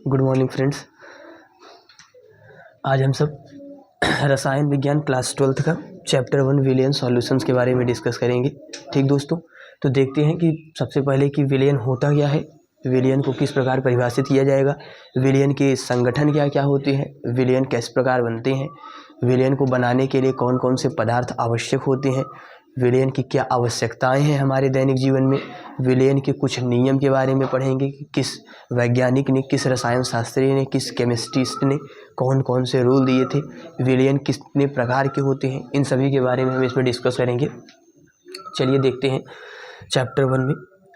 Good morning friends. आज हम सब रसायन विज्ञान क्लास 12th का चैप्टर 1 विलेन सॉल्यूशंस के बारे में डिस्कस करेंगे। ठीक दोस्तों, तो देखते हैं कि सबसे पहले कि विलेन होता क्या है, विलेन को किस प्रकार परिभाषित किया जाएगा, विलेन के संगठन क्या क्या होते हैं, विलेन किस प्रकार बनते हैं, विलेन को बनाने के लिए कौन कौन से पदार्थ आवश्यक होते हैं, विलेन की क्या आवश्यकताएं हैं हमारे दैनिक जीवन में, विलेन के कुछ नियम के बारे में पढ़ेंगे कि किस वैज्ञानिक ने, किस रसायन शास्त्री ने, किस केमिस्ट्रिस्ट ने कौन कौन से रूल दिए थे, विलेन कितने प्रकार के होते हैं, इन सभी के बारे में हम इसमें डिस्कस करेंगे। चलिए देखते हैं चैप्टर 1 में।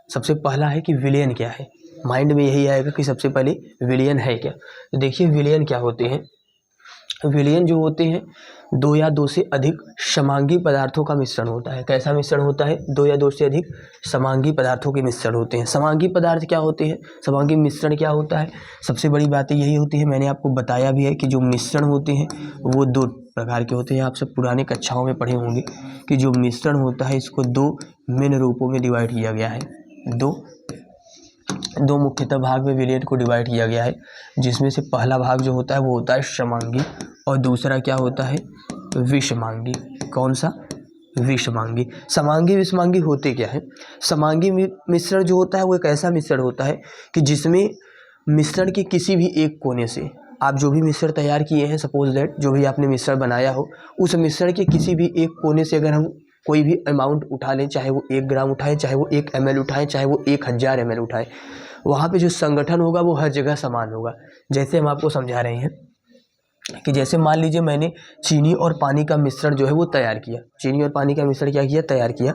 सबसे पहला है कि विलेन क्या है। माइंड में यही आएगा कि सबसे पहले विलेन है क्या। तो देखिए विलेन क्या होते हैं। विलेन जो होते हैं दो या दो से अधिक समांगी पदार्थों का मिश्रण होता है। कैसा मिश्रण होता है? दो या दो से अधिक समांगी पदार्थों के मिश्रण होते हैं। समांगी पदार्थ क्या होते हैं, समांगी मिश्रण क्या होता है? सबसे बड़ी बातें यही होती है, मैंने आपको बताया भी है कि जो मिश्रण होते हैं वो दो प्रकार के होते हैं। आप सब पुराने कक्षाओं में पढ़े होंगे कि जो मिश्रण होता है इसको दो मेन रूपों में डिवाइड किया गया है। दो मुख्यतः भाग में विलेन को डिवाइड किया गया है, जिसमें से पहला भाग जो होता है वो होता है समांगी और दूसरा क्या होता है, विषमांगी। कौन सा? विषमांगी। समांगी विषमांगी होते क्या है? समांगी मिश्रण जो होता है वो एक ऐसा मिश्रण होता है कि जिसमें मिश्रण के किसी भी एक कोने से आप जो भी मिश्रण तैयार किए हैं, सपोज दैट जो भी आपने मिश्रण बनाया हो, उस मिश्रण के किसी भी एक कोने से अगर हम कोई भी अमाउंट उठा लें, चाहे वो 1 ग्राम उठाएं, चाहे वो 1 ml उठाएं, चाहे वो 1000 ml उठाएं, वहाँ पे जो संगठन होगा वो हर जगह समान होगा। जैसे हम आपको समझा रहे हैं कि जैसे मान लीजिए मैंने चीनी और पानी का मिश्रण जो है वो तैयार किया, चीनी और पानी का मिश्रण क्या किया, तैयार किया।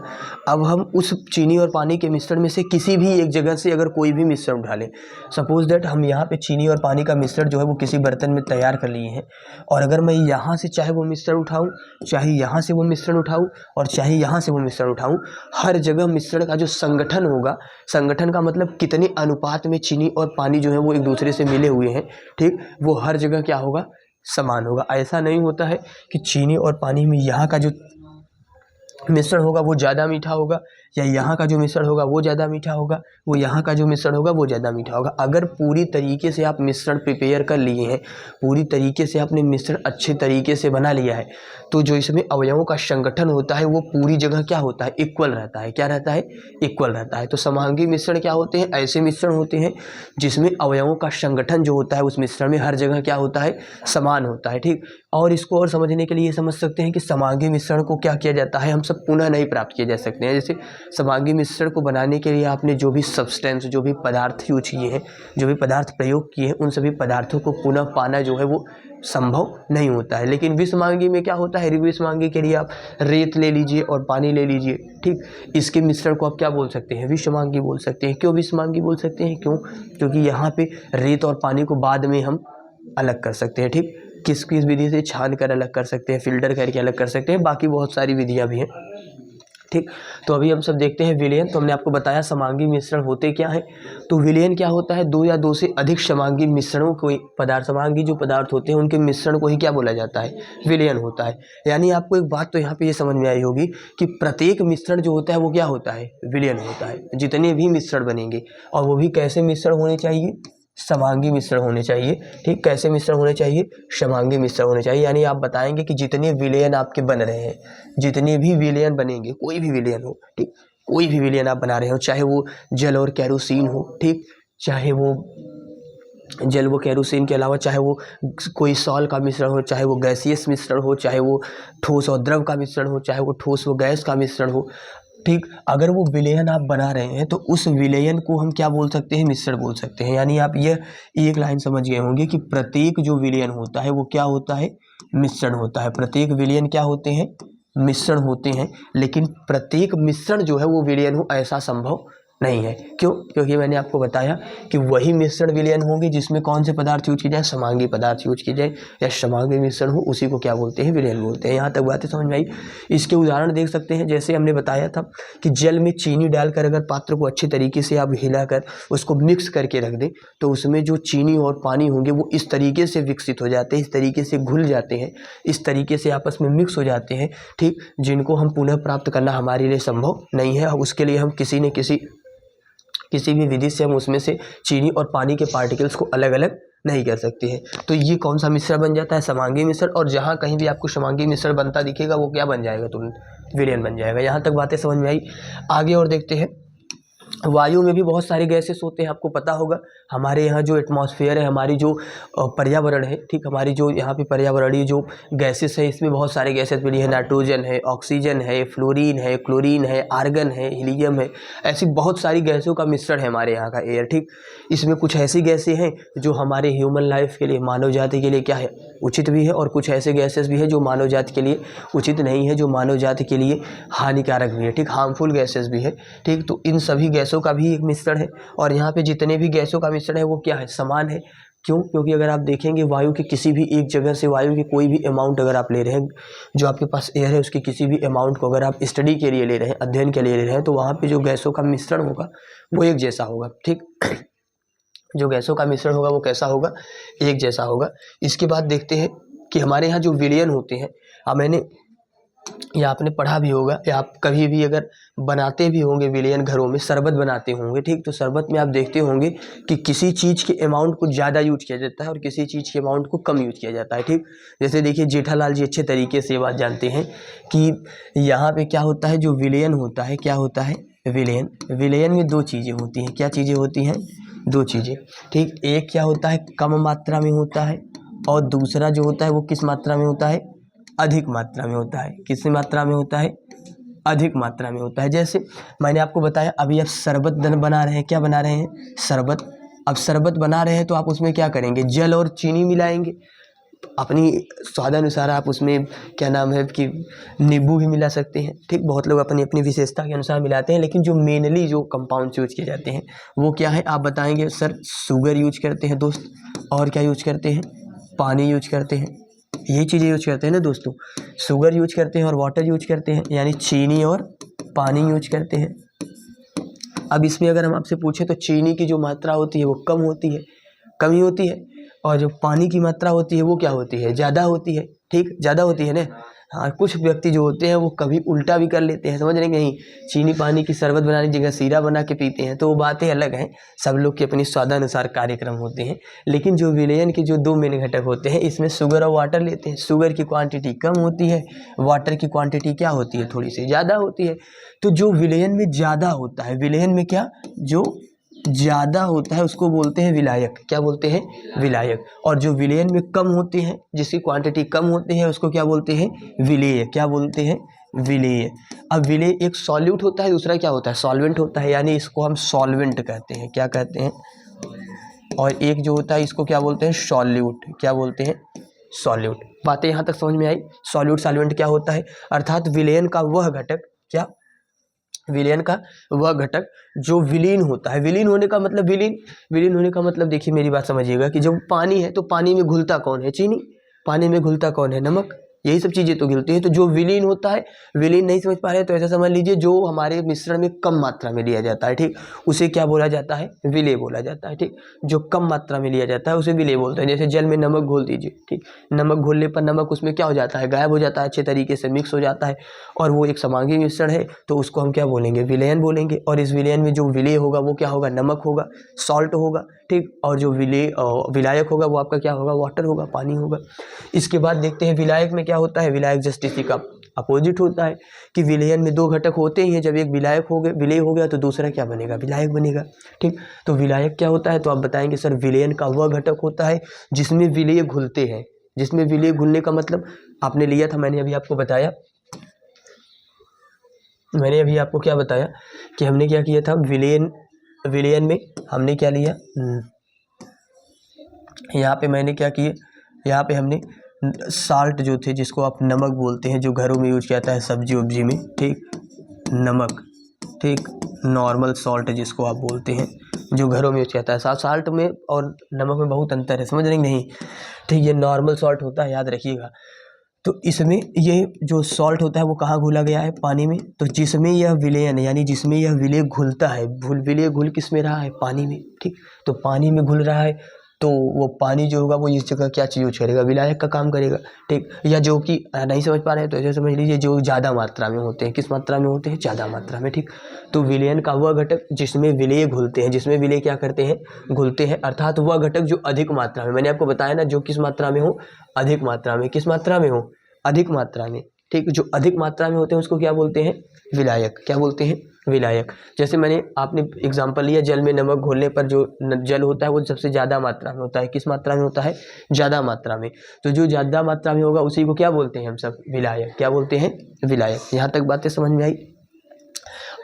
अब हम उस चीनी और पानी के मिश्रण में से किसी भी एक जगह से अगर कोई भी मिश्रण उठा लें, सपोज दैट हम यहाँ पे चीनी और पानी का मिश्रण जो है वो किसी बर्तन में तैयार कर लिए हैं, और अगर मैं यहाँ से चाहे वो मिश्रण उठाऊँ, चाहे यहाँ से वो मिश्रण उठाऊँ और चाहे यहाँ से वो मिश्रण उठाऊँ, हर जगह मिश्रण का जो संगठन होगा, संगठन का मतलब कितने अनुपात में चीनी और पानी जो है वो एक दूसरे से मिले हुए हैं, ठीक, वो हर जगह क्या होगा, समान होगा। ऐसा नहीं होता है कि चीनी और पानी में यहाँ का जो मिश्रण होगा वो ज़्यादा मीठा होगा, या यहाँ का जो मिश्रण होगा वो ज़्यादा मीठा होगा, वो यहाँ का जो मिश्रण होगा वो ज़्यादा मीठा होगा। अगर पूरी तरीके से आप मिश्रण प्रिपेयर कर लिए हैं, पूरी तरीके से आपने मिश्रण अच्छे तरीके से बना लिया है, तो जो इसमें अवयवों का संगठन होता है वो पूरी जगह क्या होता है, इक्वल रहता है। क्या रहता है? इक्वल रहता है। तो समांगी मिश्रण क्या होते हैं? ऐसे मिश्रण होते हैं जिसमें अवयवों का संगठन जो होता है उस मिश्रण में हर जगह क्या होता है, समान होता है। ठीक, और इसको और समझने के लिए ये समझ सकते हैं कि समांगी मिश्रण को क्या किया जाता है, हम सब पुनः नहीं प्राप्त किए जा सकते हैं। जैसे समांगी मिश्रण को बनाने के लिए आपने जो भी सब्सटेंस, जो भी पदार्थ यूज किए हैं, जो भी पदार्थ प्रयोग किए हैं, उन सभी पदार्थों को पुनः पाना जो है वो संभव नहीं होता है। लेकिन विषमांगी में क्या होता है, विषमांगी के लिए आप रेत ले लीजिए और पानी ले लीजिए, ठीक, इसके मिश्रण को आप क्या बोल सकते हैं, विषमांगी बोल सकते हैं। क्यों विषमांगी बोल सकते हैं? क्यों? क्योंकि यहाँ पे रेत और पानी को बाद में हम अलग कर सकते हैं। ठीक, किस किस विधि से छान कर अलग कर सकते हैं, फिल्टर करके अलग कर सकते हैं, बाकी बहुत सारी विधियाँ भी हैं। ठीक, तो अभी हम सब देखते हैं विलेन। तो हमने आपको बताया समांगी मिश्रण होते क्या है। तो विलेन क्या होता है, दो या दो से अधिक समांगी मिश्रणों को, पदार्थ, समांगी जो पदार्थ होते हैं उनके मिश्रण को ही क्या बोला जाता है, विलेन होता है। यानी आपको एक बात तो यहाँ पे ये समझ में आई होगी कि प्रत्येक मिश्रण जो होता है वो क्या होता है, विलेन होता है। जितने भी मिश्रण बनेंगे, और वो भी कैसे मिश्रण होने चाहिए, समांगी मिश्रण होने चाहिए। ठीक, कैसे मिश्रण होने चाहिए, समांगी मिश्रण होने चाहिए। यानी आप बताएंगे कि जितने विलेन आपके बन रहे हैं, जितने भी विलेन बनेंगे, कोई भी विलेन हो, ठीक, कोई भी विलेन आप बना रहे हो, चाहे वो जल और केरोसिन हो, ठीक, चाहे वो जल व केरोसिन के अलावा चाहे वो कोई सॉल का मिश्रण हो, चाहे वो गैसियस मिश्रण हो, चाहे वो ठोस और द्रव का मिश्रण हो, चाहे वो ठोस व गैस का मिश्रण हो, ठीक, अगर वो विलेयन आप बना रहे हैं तो उस विलेयन को हम क्या बोल सकते हैं, मिश्रण बोल सकते हैं। यानी आप ये एक लाइन समझ गए होंगे कि प्रत्येक जो विलेयन होता है वो क्या होता है, मिश्रण होता है। प्रत्येक विलेयन क्या होते हैं, मिश्रण होते हैं। लेकिन प्रत्येक मिश्रण जो है वो विलेयन हो ऐसा संभव नहीं है। क्यों? क्योंकि मैंने आपको बताया कि वही मिश्रण विलेयन होंगे जिसमें कौन से पदार्थ यूज किए जाए, समांगी पदार्थ यूज किए जाए, या समांगी मिश्रण हो उसी को क्या बोलते हैं, विलेयन बोलते हैं। यहाँ तक बातें समझ में आई। इसके उदाहरण देख सकते हैं। जैसे हमने बताया था कि जल में चीनी डालकर अगर पात्र को अच्छे तरीके से आप हिलाकर उसको मिक्स करके रख दें, तो उसमें जो चीनी और पानी होंगे वो इस तरीके से विकसित हो जाते हैं, इस तरीके से घुल जाते हैं, इस तरीके से आपस में मिक्स हो जाते हैं, ठीक, जिनको हम पुनः प्राप्त करना हमारे लिए संभव नहीं है। उसके लिए हम किसी न किसी किसी भी विधि से हम उसमें से चीनी और पानी के पार्टिकल्स को अलग अलग नहीं कर सकते हैं। तो ये कौन सा मिश्रण बन जाता है, समांगी मिश्रण। और जहाँ कहीं भी आपको समांगी मिश्रण बनता दिखेगा वो क्या बन जाएगा, तुरंत विलयन बन जाएगा। यहाँ तक बातें समझ में आई। आगे और देखते हैं। वायु में भी बहुत सारे गैसेस होते हैं, आपको पता होगा। हमारे यहाँ जो एटमॉस्फेयर है, हमारी जो पर्यावरण है, ठीक, हमारी जो यहाँ पे पर्यावरणीय जो गैसेस है, इसमें बहुत सारे गैसेस मिली है। नाइट्रोजन है, ऑक्सीजन है, फ्लोरीन है, क्लोरीन है, आर्गन है, हीलियम है। ऐसी बहुत सारी गैसों का मिश्रण है हमारे यहाँ का एयर, ठीक। इसमें कुछ ऐसी गैसें हैं जो हमारे ह्यूमन लाइफ के लिए, मानव जाति के लिए क्या है, उचित भी है, और कुछ ऐसे गैसेस भी है जो मानव जाति के लिए उचित नहीं है, जो मानव जाति के लिए हानिकारक भी है, ठीक, हार्मफुल गैसेस भी है, ठीक। तो इन सभी गैसों का भी एक मिश्रण है। और यहाँ पे जितने भी गैसों का मिश्रण है वो क्या है, समान है। क्यों? क्योंकि अगर आप देखेंगे वायु के किसी भी एक जगह से वायु की कोई भी अमाउंट अगर आप ले रहे हैं, जो आपके पास एयर है उसके किसी भी अमाउंट को अगर आप स्टडी के लिए ले रहे हैं, अध्ययन के लिए ले रहे हैं, तो वहाँ पे जो गैसों का मिश्रण होगा वो एक जैसा होगा, ठीक। जो गैसों का मिश्रण होगा वो कैसा होगा, एक जैसा होगा। इसके बाद देखते हैं कि हमारे यहाँ जो विलयन होते हैं, मैंने या आपने पढ़ा भी होगा, या आप कभी भी अगर बनाते भी होंगे विलयन, घरों में शरबत बनाते होंगे, ठीक। तो शरबत में आप देखते होंगे कि किसी चीज़ के अमाउंट को ज़्यादा यूज किया जाता है और किसी चीज़ के अमाउंट को कम यूज किया जाता है, ठीक। जैसे देखिए जेठालाल जी अच्छे तरीके से ये बात जानते हैं कि यहाँ पे क्या होता है, जो विलयन होता है, क्या होता है, विलयन। विलयन में दो चीज़ें होती हैं। क्या चीज़ें होती हैं, दो चीज़ें, ठीक। एक क्या होता है, कम मात्रा में होता है, और दूसरा जो होता है वो किस मात्रा में होता है, अधिक मात्रा में होता है। किस मात्रा में होता है, अधिक मात्रा में होता है। जैसे मैंने आपको बताया अभी आप शरबत बना रहे हैं, क्या बना रहे हैं, शरबत। अब शरबत बना रहे हैं तो आप उसमें क्या करेंगे, जल और चीनी मिलाएंगे, अपनी स्वादानुसार। आप उसमें क्या नाम है कि नींबू भी मिला सकते हैं, ठीक। बहुत लोग अपनी अपनी विशेषता के अनुसार मिलाते हैं, लेकिन जो मेनली जो कंपाउंड यूज किए जाते हैं वो क्या है, आप बताएंगे। सर शुगर यूज करते हैं दोस्त, और क्या यूज करते हैं, पानी यूज करते हैं, यही चीज़ें यूज करते हैं ना दोस्तों। शुगर यूज करते हैं और वाटर यूज करते हैं, यानी चीनी और पानी यूज करते हैं। अब इसमें अगर हम आपसे पूछें तो चीनी की जो मात्रा होती है वो कम होती है, कमी होती है, और जो पानी की मात्रा होती है वो क्या होती है, ज़्यादा होती है, ठीक, ज़्यादा होती है ना। हाँ, कुछ व्यक्ति जो होते हैं वो कभी उल्टा भी कर लेते हैं, समझ रहे हैं, नहीं चीनी पानी की शरबत बनाने की जगह सीरा बना के पीते हैं, तो वो बातें अलग हैं। सब लोग के अपनी स्वादानुसार कार्यक्रम होते हैं। लेकिन जो विलयन के जो दो मेन घटक होते हैं, इसमें शुगर और वाटर लेते हैं। शुगर की क्वांटिटी कम होती है, वाटर की क्वांटिटी क्या होती है, थोड़ी सी ज़्यादा होती है। तो जो विलयन में ज़्यादा होता है, विलयन में क्या, जो ज़्यादा होता है उसको बोलते हैं विलायक। क्या बोलते हैं, विलायक। और जो विलयन में कम होते हैं, जिसकी क्वांटिटी कम होती है, उसको क्या बोलते हैं, विलेय। क्या बोलते हैं, विलेय। अब विलेय एक सॉल्यूट होता है, दूसरा क्या होता है, सॉल्वेंट होता है, यानी इसको हम सॉल्वेंट कहते हैं। क्या कहते हैं, और एक जो होता है इसको क्या बोलते हैं, सॉल्यूट। क्या बोलते हैं, सॉल्यूट। बातें यहाँ तक समझ में आई। सॉल्यूट सॉल्वेंट क्या होता है, अर्थात विलयन का वह घटक, क्या, विलयन का वह घटक जो विलीन होता है। विलीन होने का मतलब, विलीन होने का मतलब देखिए मेरी बात समझिएगा कि जब पानी है तो पानी में घुलता कौन है, चीनी। पानी में घुलता कौन है, नमक। यही सब चीज़ें तो घुलती है। तो जो विलीन होता है, विलीन नहीं समझ पा रहे तो ऐसा समझ लीजिए जो हमारे मिश्रण में कम मात्रा में लिया जाता है, ठीक, उसे क्या बोला जाता है, विलेय बोला जाता है, ठीक। जो कम मात्रा में लिया जाता है उसे विलेय बोलते हैं। जैसे जल में नमक घोल दीजिए, ठीक, नमक घोलने पर नमक उसमें क्या हो जाता है, गायब हो जाता है, अच्छे तरीके से मिक्स हो जाता है, और वो एक समांगी मिश्रण है, तो उसको हम क्या बोलेंगे, विलयन बोलेंगे। और इस विलयन में जो विलेय होगा वो क्या होगा, नमक होगा, सॉल्ट होगा, ठीक। और जो विलायक होगा वो आपका क्या होगा, वाटर होगा, पानी होगा। इसके बाद देखते हैं विलायक में क्या होता है। विलायक जस्ट इसी का अपोजिट होता है कि विलयन में दो घटक होते ही हैं। जब एक विलायक हो गया, विलेय हो गया, तो दूसरा क्या बनेगा, विलायक बनेगा, ठीक। तो विलायक क्या होता है, तो आप बताएंगे सर विलयन का वह घटक होता है जिसमें विलेय घुलते हैं। जिसमें विलेय घुलने का मतलब आपने लिया था, मैंने अभी आपको बताया, मैंने अभी आपको क्या बताया कि हमने क्या किया था, विलयन में हमने क्या लिया, यहाँ पे मैंने क्या किया, यहाँ पे हमने साल्ट जो थे, जिसको आप नमक बोलते हैं, जो घरों में यूज किया जाता है सब्जी उब्जी में, ठीक, नमक, ठीक, नॉर्मल सॉल्ट जिसको आप बोलते हैं, जो घरों में यूज किया जाता है। साल्ट में और नमक में बहुत अंतर है, समझ रहे नहीं, ठीक। ये नॉर्मल सॉल्ट होता है, याद रखिएगा। तो इसमें ये जो सॉल्ट होता है वो कहाँ घुला गया है, पानी में। तो जिसमें यह विलयन यानी जिसमें यह विलेय घुलता है, विलेय घुल किस में रहा है, पानी में, ठीक। तो पानी में घुल रहा है, तो वो पानी जो होगा वो इस जगह क्या चीज़ यूज करेगा, विलायक का काम करेगा। ठीक, या जो कि नहीं समझ पा रहे हैं तो ऐसे समझ लीजिए जो ज़्यादा मात्रा में होते हैं। किस मात्रा में होते हैं? ज़्यादा मात्रा में। ठीक, तो विलयन का वह घटक जिसमें विलेय घुलते हैं, जिसमें विलेय क्या करते हैं? घुलते हैं, अर्थात वह घटक जो अधिक मात्रा में, मैंने आपको बताया ना, जो किस मात्रा में हो? अधिक मात्रा में। किस मात्रा में हो? अधिक मात्रा में। ठीक, जो अधिक मात्रा में होते हैं उसको क्या बोलते हैं? विलायक। क्या बोलते हैं? विलायक। जैसे मैंने आपने एग्जांपल लिया, जल में नमक घोलने पर जो जल होता है वो सबसे ज़्यादा मात्रा में होता है। किस मात्रा में होता है? ज़्यादा मात्रा में। तो जो ज़्यादा मात्रा में होगा उसी को क्या बोलते हैं हम सब? विलायक। क्या बोलते हैं? विलायक। यहाँ तक बातें समझ में आई?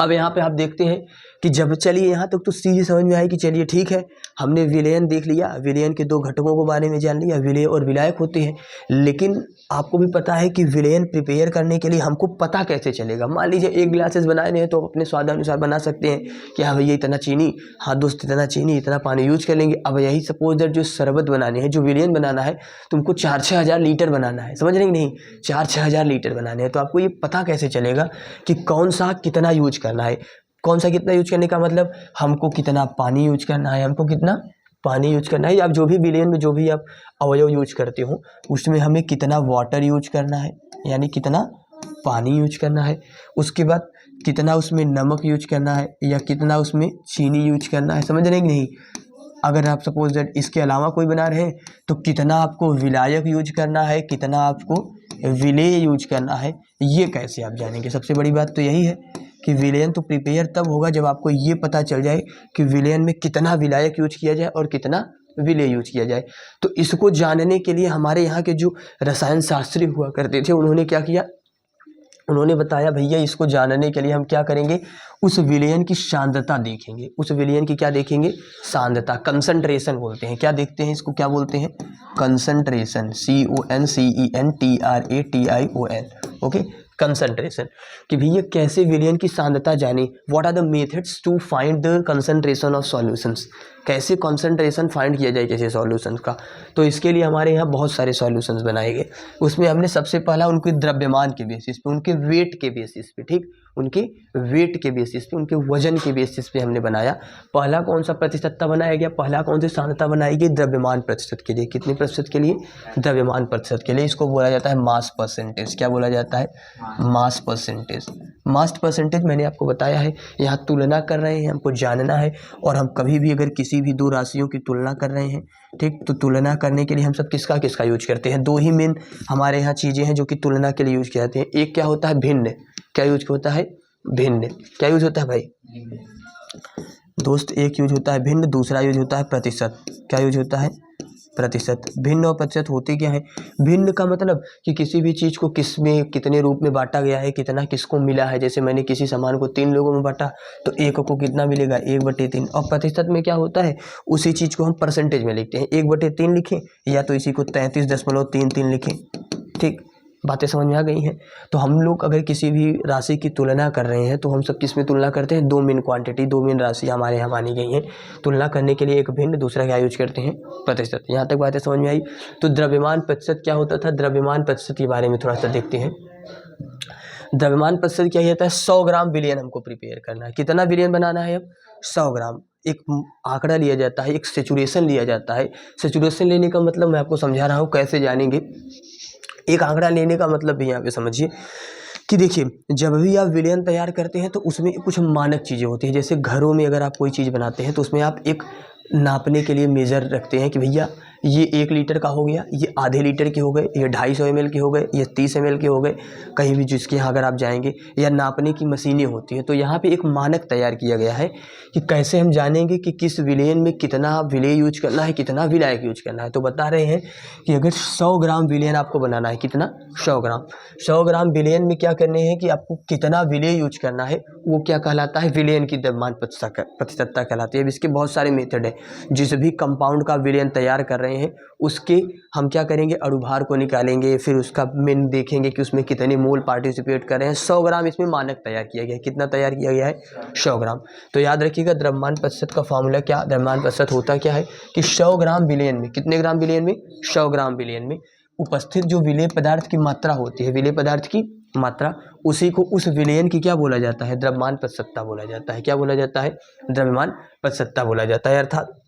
अब यहाँ पे आप देखते हैं कि जब, चलिए यहाँ तक तो चीज़ें समझ में आई कि चलिए ठीक है, हमने विलयन देख लिया, विलयन के दो घटकों के बारे में जान लिया, विलेय और विलायक होते हैं। लेकिन आपको भी पता है कि विलयन प्रिपेयर करने के लिए हमको पता कैसे चलेगा? मान लीजिए 1 ग्लासेस बनाने हैं तो अपने स्वादानुसार बना सकते हैं कि हाँ भैया इतना चीनी, हाँ दोस्त इतना चीनी, इतना पानी यूज कर लेंगे। अब यही सपोज दैट जो शरबत बनाने हैं, जो विलयन बनाना है, तुमको 4-6 हज़ार लीटर बनाना है, समझ रहे नहीं? 4-6 हज़ार लीटर बनाने हैं, तो आपको ये पता कैसे चलेगा कि कौन सा कितना यूज करना है? कौन सा कितना यूज करने का मतलब, हमको कितना पानी यूज करना है, हमको कितना पानी यूज करना है। आप जो भी विलयन में जो भी आप अवयव यूज करते हो उसमें हमें कितना वाटर यूज करना है, यानी कितना पानी यूज करना है। उसके बाद कितना उसमें नमक यूज करना है या कितना उसमें चीनी यूज करना है, समझ रहे कि नहीं? अगर आप सपोज दैट इसके अलावा कोई बना रहे हैं तो कितना आपको विलायक यूज करना है, कितना आपको विलेय यूज करना है, ये कैसे आप जानेंगे? सबसे बड़ी बात तो यही है कि विलयन तो प्रिपेयर तब होगा जब आपको ये पता चल जाए कि विलयन में कितना विलायक यूज किया जाए और कितना विलेय यूज किया जाए। तो इसको जानने के लिए हमारे यहाँ के जो रसायन शास्त्री हुआ करते थे उन्होंने क्या किया? उन्होंने बताया भैया इसको जानने के लिए हम क्या करेंगे? उस विलयन की सांद्रता देखेंगे। उस विलयन की क्या देखेंगे? सांद्रता, कंसंट्रेशन बोलते हैं। क्या देखते हैं इसको? क्या बोलते हैं? Concentration, CONCENTRATION। ओके, कंसंट्रेशन, कि भैया कैसे विलयन की सांद्रता जाने। What are the methods to find the concentration of solutions, कैसे कंसंट्रेशन फाइंड किया जाए किसी सॉल्यूशंस का। तो इसके लिए हमारे यहाँ बहुत सारे सॉल्यूशंस बनाए गए। उसमें हमने सबसे पहला उनके द्रव्यमान के बेसिस पे, उनके वेट के बेसिस पे, ठीक, उनके वेट के बेसिस पे, उनके वजन के बेसिस पे हमने बनाया। पहला कौन सा प्रतिशतता बनाया गया? पहला कौन सी सांद्रता बनाई गई? द्रव्यमान प्रतिशत के लिए। कितने प्रतिशत के लिए? द्रव्यमान प्रतिशत के लिए। इसको बोला जाता है मास परसेंटेज। क्या बोला जाता है? Mass percentage. मास परसेंटेज मैंने आपको बताया है, यहाँ तुलना कर रहे हैं, हमको जानना है। और हम कभी भी अगर किसी भी दो राशियों की तुलना कर रहे हैं, ठीक, तो तुलना करने के लिए हम सब किसका किसका यूज करते हैं? दो ही मेन हमारे यहाँ चीज़ें हैं जो कि तुलना के लिए यूज किए जाते हैं। एक क्या होता है? भिन्न। क्या यूज होता है? भिन्न। क्या यूज होता है भाई दोस्त? एक यूज होता है भिन्न, दूसरा यूज होता है प्रतिशत। क्या यूज होता है? प्रतिशत। भिन्न और प्रतिशत होते क्या है? भिन्न का मतलब कि किसी भी चीज़ को किस में कितने रूप में बांटा गया है, कितना किसको मिला है। जैसे मैंने किसी सामान को 3 लोगों में बांटा तो एक को कितना मिलेगा? 1/3। और प्रतिशत में क्या होता है? उसी चीज़ को हम परसेंटेज में लिखते हैं। 1/3 लिखें या तो इसी को 33.33 लिखें। ठीक, बातें समझ में आ गई हैं? तो हम लोग अगर किसी भी राशि की तुलना कर रहे हैं तो हम सब किस में तुलना करते हैं? दो मेन क्वांटिटी, दो मेन राशि हमारे यहाँ मानी गई हैं तुलना करने के लिए। एक भिन्न, दूसरा क्या यूज करते हैं? प्रतिशत। यहाँ तक बातें समझ में आई? तो द्रव्यमान प्रतिशत क्या होता था? द्रव्यमान प्रतिशत के बारे में थोड़ा सा देखते हैं। द्रव्यमान प्रतिशत क्या होता है? 100 ग्राम विलयन हमको प्रिपेयर करना है। कितना विलयन बनाना है? अब 100 ग्राम। एक आंकड़ा लिया जाता है, एक सेचुरेशन लिया जाता है। सेचुरेशन लेने का मतलब मैं आपको समझा रहा हूँ, कैसे जानेंगे। एक आंकड़ा लेने का मतलब भी यहाँ पे समझिए कि देखिए, जब भी आप विलयन तैयार करते हैं तो उसमें कुछ मानक चीज़ें होती हैं। जैसे घरों में अगर आप कोई चीज़ बनाते हैं तो उसमें आप एक नापने के लिए मेज़र रखते हैं कि भैया ये 1 लीटर का हो गया, ये आधे लीटर के हो गए, ये 250 ml के हो गए, ये 30 ml के हो गए। कहीं भी जिसके यहाँ अगर आप जाएंगे, या नापने की मशीनें होती हैं। तो यहाँ पे एक मानक तैयार किया गया है कि कैसे हम जानेंगे कि किस विलयन में कितना विलेय यूज करना है, कितना विलायक यूज करना है। तो बता रहे हैं कि अगर 100 ग्राम विलयन आपको बनाना है, कितना? 100 ग्राम। 100 ग्राम विलयन में क्या करने हैं कि आपको कितना विलेय यूज करना है, वो क्या कहलाता है? विलयन की द्रव्यमान प्रतिशतता कहलाती है। अब इसके बहुत सारे मेथड है। जिस भी कंपाउंड का विलयन तैयार कर रहे हैं उसके हम क्या करेंगे? अणुभार को निकालेंगे, फिर उसका मेन देखेंगे कि उसमें कितने मोल पार्टिसिपेट कर रहे हैं। 100 ग्राम इसमें मानक तैयार किया गया है। कितना तैयार किया गया है? 100 ग्राम। तो याद रखिएगा द्रव्यमान प्रतिशत का फॉर्मूला क्या, द्रव्यमान प्रतिशत होता क्या है कि 100 ग्राम विलयन में, कितने ग्राम विलयन में? 100 ग्राम विलयन में उपस्थित जो विलेय पदार्थ की मात्रा होती है, विलेय पदार्थ की मात्रा, उसी को उस विलयन की क्या बोला जाता है? द्रव्यमान प्रतिशतता बोला जाता है। क्या बोला जाता है? द्रव्यमान प्रतिशतता बोला जाता है। अर्थात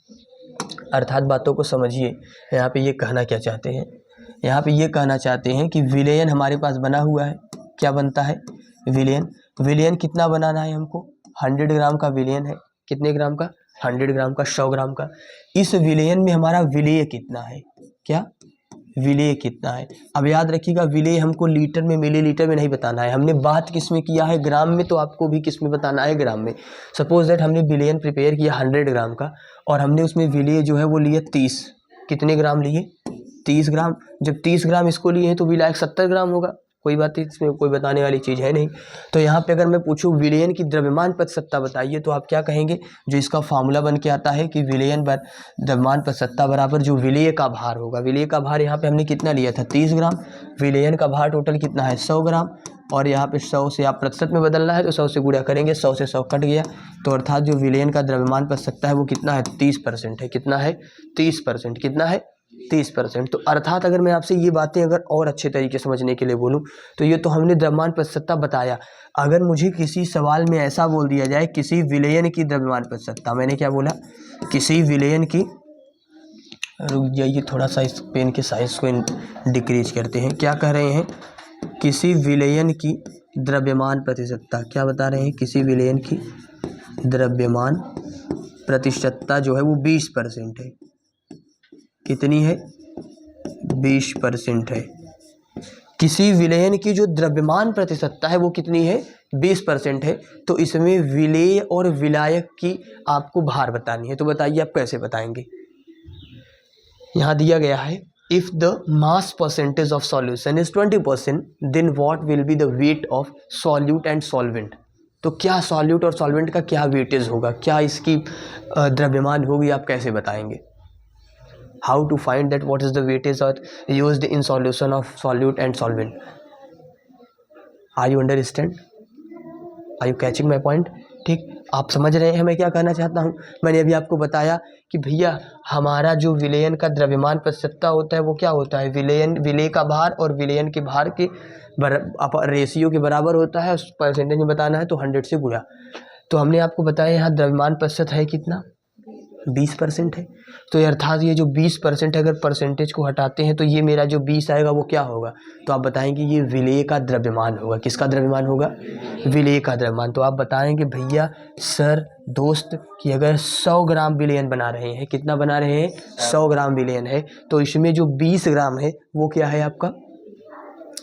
अर्थात बातों को समझिए। यहाँ पे ये कहना क्या चाहते हैं, यहाँ पे ये कहना चाहते हैं कि विलेयन हमारे पास बना हुआ है। क्या बनता है? विलेयन। विलेयन कितना बनाना है हमको? 100 ग्राम का विलेयन है। कितने ग्राम का? 100 ग्राम का, 100 ग्राम का। इस विलेयन में हमारा विलेय कितना है? क्या विलेय कितना है? अब याद रखिएगा, विलेय हमको लीटर में, मिलीलीटर में नहीं बताना है। हमने बात किस में किया है? ग्राम में। तो आपको भी किस में बताना है? ग्राम में। सपोज दैट हमने विलेयन प्रिपेयर किया 100 ग्राम का और हमने उसमें विलेय जो है वो लिए 30। कितने ग्राम लिए? 30 ग्राम। जब 30 ग्राम इसको लिए हैं तो विलायक 70 ग्राम होगा। कोई बात नहीं, इसमें कोई बताने वाली चीज़ है नहीं। तो यहाँ पे अगर मैं पूछूं विलेयन की द्रव्यमान प्रतिशतता बताइए, तो आप क्या कहेंगे? जो इसका फार्मूला बन के आता है कि विलेयन द्रव्यमान प्रतिशतता बराबर जो विलेय का भार होगा। विलेय का भार यहाँ पे हमने कितना लिया था? 30 ग्राम। विलेयन का भार टोटल कितना है? 100 ग्राम। और यहाँ पे 100 से आप प्रतिशत में बदलना है तो 100 से गुणा करेंगे, 100 से 100 कट गया। तो अर्थात जो विलेयन का द्रव्यमान प्रतिशतता है वो कितना है? 30% है। कितना है? 30%। कितना है? 30%। तो अर्थात अगर मैं आपसे ये बातें अगर और अच्छे तरीके समझने के लिए बोलूँ तो ये तो हमने द्रव्यमान प्रतिशतता बताया। अगर मुझे किसी सवाल में ऐसा बोल दिया जाए किसी विलेयन की द्रव्यमान प्रतिशतता, मैंने क्या बोला? किसी विलेयन की, रुक जाइए थोड़ा सा, इस पेन के साइज को डिक्रीज करते हैं। क्या कह रहे हैं? किसी विलेयन की द्रव्यमान प्रतिशतता। क्या बता रहे हैं? किसी विलेयन की द्रव्यमान प्रतिशतता जो है वो 20% है। कितनी है? 20% है। किसी विलेयन की जो द्रव्यमान प्रतिशतता है वो कितनी है? 20% है। तो इसमें विलेय और विलायक की आपको भार बतानी है। तो बताइए आप कैसे बताएंगे? यहाँ दिया गया है, if the mass percentage of solution is 20%, then what will be the weight of solute and solvent. तो क्या सॉल्यूट और सॉल्वेंट का क्या वेटेज होगा? क्या इसकी द्रव्यमान होगी? आप कैसे बताएंगे? How to find that what is the weightage used in solution of solute and solvent? Are you understand? Are you catching my point? ठीक, आप समझ रहे हैं मैं क्या कहना चाहता हूँ? मैंने अभी आपको बताया कि भैया हमारा जो विलेयन का द्रव्यमान प्रतिशतता होता है वो क्या होता है? विलेय का भार और विलेयन के भार के रेशियो के बराबर होता है। उस परसेंटेज में बताना है तो 100 से गुणा। तो हमने आपको बताया यहाँ द्रव्यमान प्रतिशत है कितना? 20% है। तो अर्थात ये जो 20% है, अगर परसेंटेज को हटाते हैं तो ये मेरा जो 20 आएगा वो क्या होगा? तो आप बताएंगे ये विलेय का द्रव्यमान होगा। किसका द्रव्यमान होगा? विलेय का द्रव्यमान। तो आप बताएंगे भैया सर दोस्त कि अगर 100 ग्राम विलेयन बना रहे हैं, कितना बना रहे हैं? 100 ग्राम विलेयन है, तो इसमें जो 20 ग्राम है वो क्या है आपका?